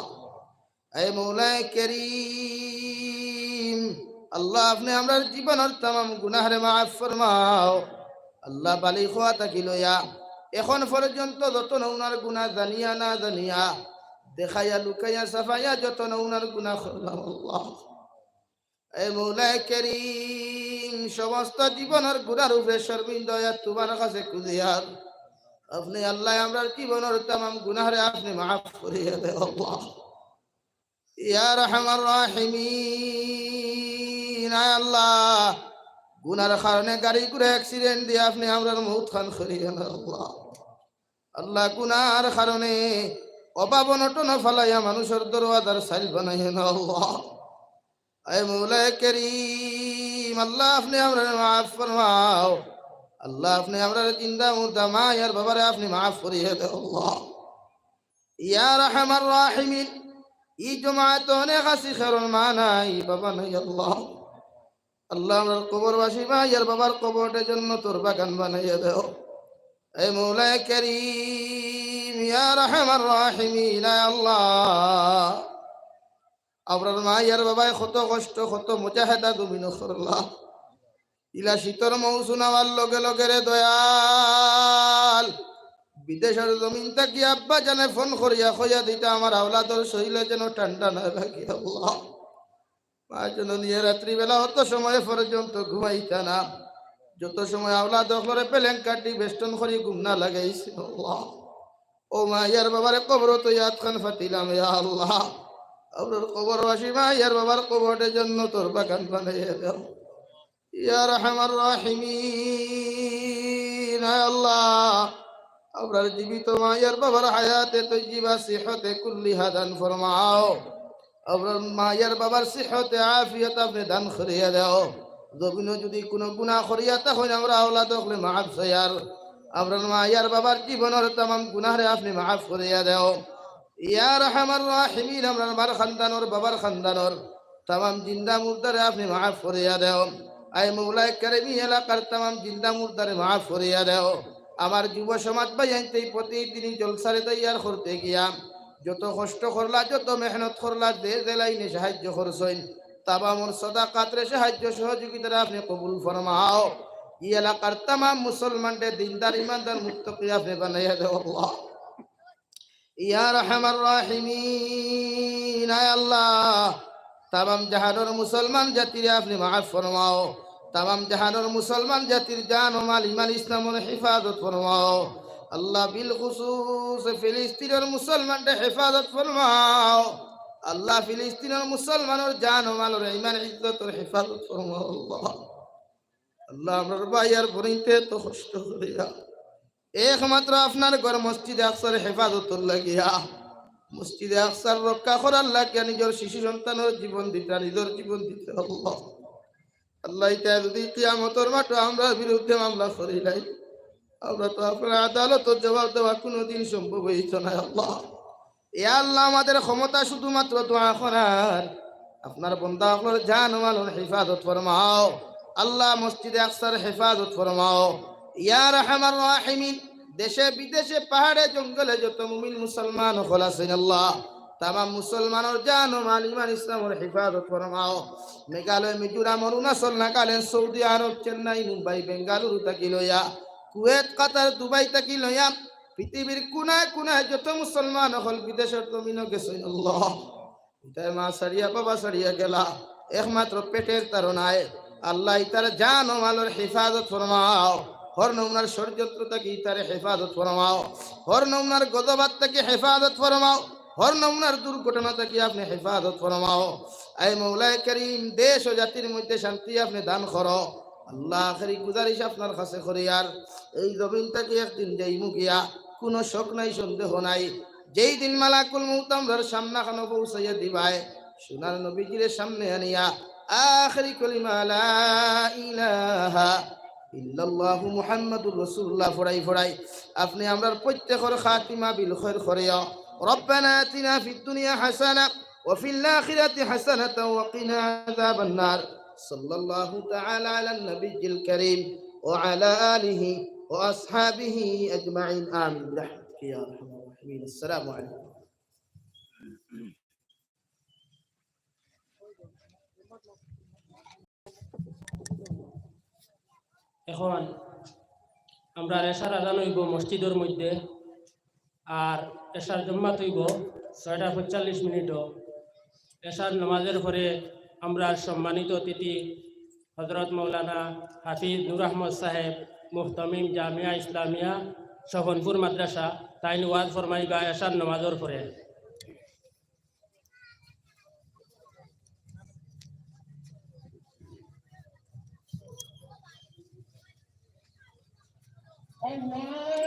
এ মওলাই করিম আল্লাহ আপনি আমরার জীবনের तमाम গুনাহরে মাফ ফরমাও আল্লাহ বালি খোয়া তাকি লইয়া এখন পর্যন্ত যত নওনার গুনাহ জানিয়া না জানিয়া দেখাইয়া লুকাইয়া সাফাইয়া যত নওনার গুনাহ করলাম আল্লাহ এ মওলাই করিম সমস্ত জীবনের গুনার উপরে শর্মিন্দা তোমার কাছে কুজিয়ার আপনি আল্লাহ আমরার জীবনের तमाम গুনাহরে আপনি মাফ করিয়া দেন আল্লাহ ইয়া রহমান রাহিমিন আয় আল্লাহ গুনার কারণে গাড়ি ঘুরে অ্যাক্সিডেন্ট দিয়ে আপনি আমরার মৌত খান করিয়া দেন আল্লাহ আল্লাহ গুনার কারণে অভাব অনটন ফালাইয়া মানুষের দরওয়াজার সাইল বানাইয়া দেন আল্লাহ আয় মওলাই করিম আল্লাহ আপনি আমরার মাফ ফরমাও আল্লাহ আপনি আমরার জিন্দা মুর্দা মায়ের বাবারে আপনি মাফ করিয়া দেন আল্লাহ ইয়া রহমান রাহিমিন ই জমায়েত অনেক আসি খেরন মা নাই বাবা নাই আল্লাহ আল্লাহ আমার কবরবাসী ভাইয়ের বাবার কবরের জন্য তোর বাগান বানাইয়া দেও এ মওলাই করিম ইয়া রহমান রাহিমিন আল্লাহ আপনার মায়ের বাবায় কত কষ্ট কত মুজাহিদা তুমি নকরলা ইলা শীতর মৌসুম আমার লগে লগে রে দয়াল বিদেশের জমিন থাকি আব্বা জানে ফোন করিয়া কইয়া দিতা আমার আওলাদর শরীরে যেন ঠান্ডা না লাগে আল্লাহ মা যেন নিয়ে রাত্রিবেলা হত সময় পর্যন্ত ঘুমাইতা না যত সময় আওলাদ করে পেলেন কাটি বেষ্টন করি ঘুম না লাগাইছে আল্লাহ ও মায়ের বাবারে কবর তো ইয়াদ খান ফাতিলাম ইয়া আল্লাহ আপনার কবরবাসী মায়ের বাবার কবরের জন্য তোর বাগান বানাইয়া দাও ইয়া রহমান রাহিমিন আল্লাহ আপনার জীবিত মায়ের বাবার হায়াতে তৈজিবা সিহতে কুল্লিহা দান ফরমাও আপনার মায়ের বাবার সিহতে আফিয়ত আপনি দান করিয়া দাও জমিনে যদি কোনো গুনাহ করিয়া তখন আমরা আওলাদ হলে মাফ চাইয়ার আপনার মায়ের বাবার জীবনের तमाम গুনাহরে আপনি মাফ করিয়া দাও ইয়া রহমান রাহিমিন আপনার মার খানদানর বাবার খানদানর तमाम জিন্দা মুর্দারে আপনি মাফ করিয়া দাও আয় মওলাই করিম এলাকার तमाम জিন্দা মুর্দারে মাফ করিয়া দাও আমার যুব সমাজ ভাইয়াইতে প্রতিদিনই জলসারে তৈয়ার করতে গিয়া যত কষ্ট করলা যত মেহনত করলা যে লাইনে সাহায্য করছেন তামামর সাদাকাতরে সাহায্য সহযোগিতা আপনি কবুল ফরমাও এই এলাকার तमाम মুসলমানদের দিনদার ইমানদার মুত্তাকি আপনি বানাইয়া দাও আল্লাহ ইয়া রহমান রাহিমিন আয় আল্লাহ तमाम জাহানের মুসলমান জাতিরে আপনি মাফ ফরমাও तमाम জাহানের মুসলমান জাতির জান ও মাল ইমান ইসলামের হেফাজত ফরমাও আল্লাহ বিল খুসুস ফিলিস্তিনের মুসলমানদের হেফাজত ফরমাও আল্লাহ ফিলিস্তিনের মুসলমানের জান ও মাল ইমান ইজ্জতের হেফাজত ফরমাও আল্লাহ আল্লাহ আমার ভাইয়ার বনিতে তো কষ্ট করিয়া একমাত্র আপনার ঘর মসজিদে আকসার হেফাজতর লাগিয়া মসজিদে আকসার রক্ষা করার লাগিয়া নিজের শিশু সন্তানের জীবন দিতে নিজের জীবন দিতে আল্লাহ আল্লাহ এটা যদি কিয়ামতের মাঠে আমরা বিরুদ্ধে মামলা করি নাই আমরা তো আপনার আদালতের জবাব দেওয়া কোনোদিন সম্ভব হইতো না আল্লাহ এ আল্লাহ আমাদের ক্ষমতা শুধুমাত্র দোয়া করার আপনার বন্দা আপনার জান ও মালের হেফাজত ফরমাও আল্লাহ মসজিদে আকসার হেফাজত ফরমাও ইয়া রহমান রাহিমিন দেশে বিদেশে পাহাড়ে জঙ্গলে যত মুমিন মুসলমান হল আছেন আল্লাহ तमाम मुसलमानों जान ও মাল ইমান ইসলামের হেফাজত ফরমাও মেঘালয় মিজোরাম অরুণাচল নাগাল্যান্ড সৌদি আরব চেন্নাই মুম্বাই বেঙ্গালুরু থেকে লইয়া কুয়েত কাতার দুবাই তাকি লইয়া পৃথিবীর কোনায় কোনায় যত মুসলমান হল বিদেশের জমিনও গেছেন আল্লাহ তাই মা সারিয়া বাবা সারিয়া গেলা একমাত্র পেটের তারনায় আল্লাহ ইতার জান ও মালের হেফাজত ফরমাও হর নমুনার ষড়যন্ত্র থেকে ইতারে হেফাজত ফরমাও হর নমুনার গদবাদ থেকে হেফাজত ফরমাও হর নমুনার দুর্ঘটনা থেকে আপনি হেফাজত ফরমাও আয় মৌলায় করিম দেশ ও জাতির মধ্যে শান্তি আপনি দান করো আল্লাহ আখেরি গুজারিশ আপনার কাছে করি আর এই জমিনটাকে একদিন যাই মুখিয়া কোনো শোক নাই সন্দেহ নাই যেই দিন মালাকুল মউত আমরার সামনাখানো পৌঁছাইয়া দিবায় সোনার নবীজির সামনে আনিয়া আখেরি কলিমা লা ইলাহা ইল্লাল্লাহু মুহাম্মাদুর রাসূলুল্লাহ ফড়াই ফড়াই আপনি আমরার প্রত্যেকের খাতিমা বিল খায়র করিয়া রব্বানা আতিনা ফিদ দুনিয়া হাসানা ওয়া ফিল আখিরাতি হাসানাতা ওয়া কিনা আযাবান নার সাল্লাল্লাহু তাআলা আলান নবিয়্যিল কারীম ওয়া আলা আলিহি ওয়া আসহাবিহি আজমাইন আমিন বিরহমাতিকা ইয়া আরহামার রাহিমিন আসসালামু আলাইকুম এখন আমরা এশার আজান হইব মসজিদের মধ্যে আর এশার জম্মাত হইব 6:45 এশার নামাজের পরে আমরা সম্মানিত অতিথি হযরত মাওলানা হাফিজ নূর আহমদ সাহেব মুহতামিম জামিয়া ইসলামিয়া শহনপুর মাদ্রাসা তাইন ওয়াজ ফরমাইবা এশার নামাজের পরে Allah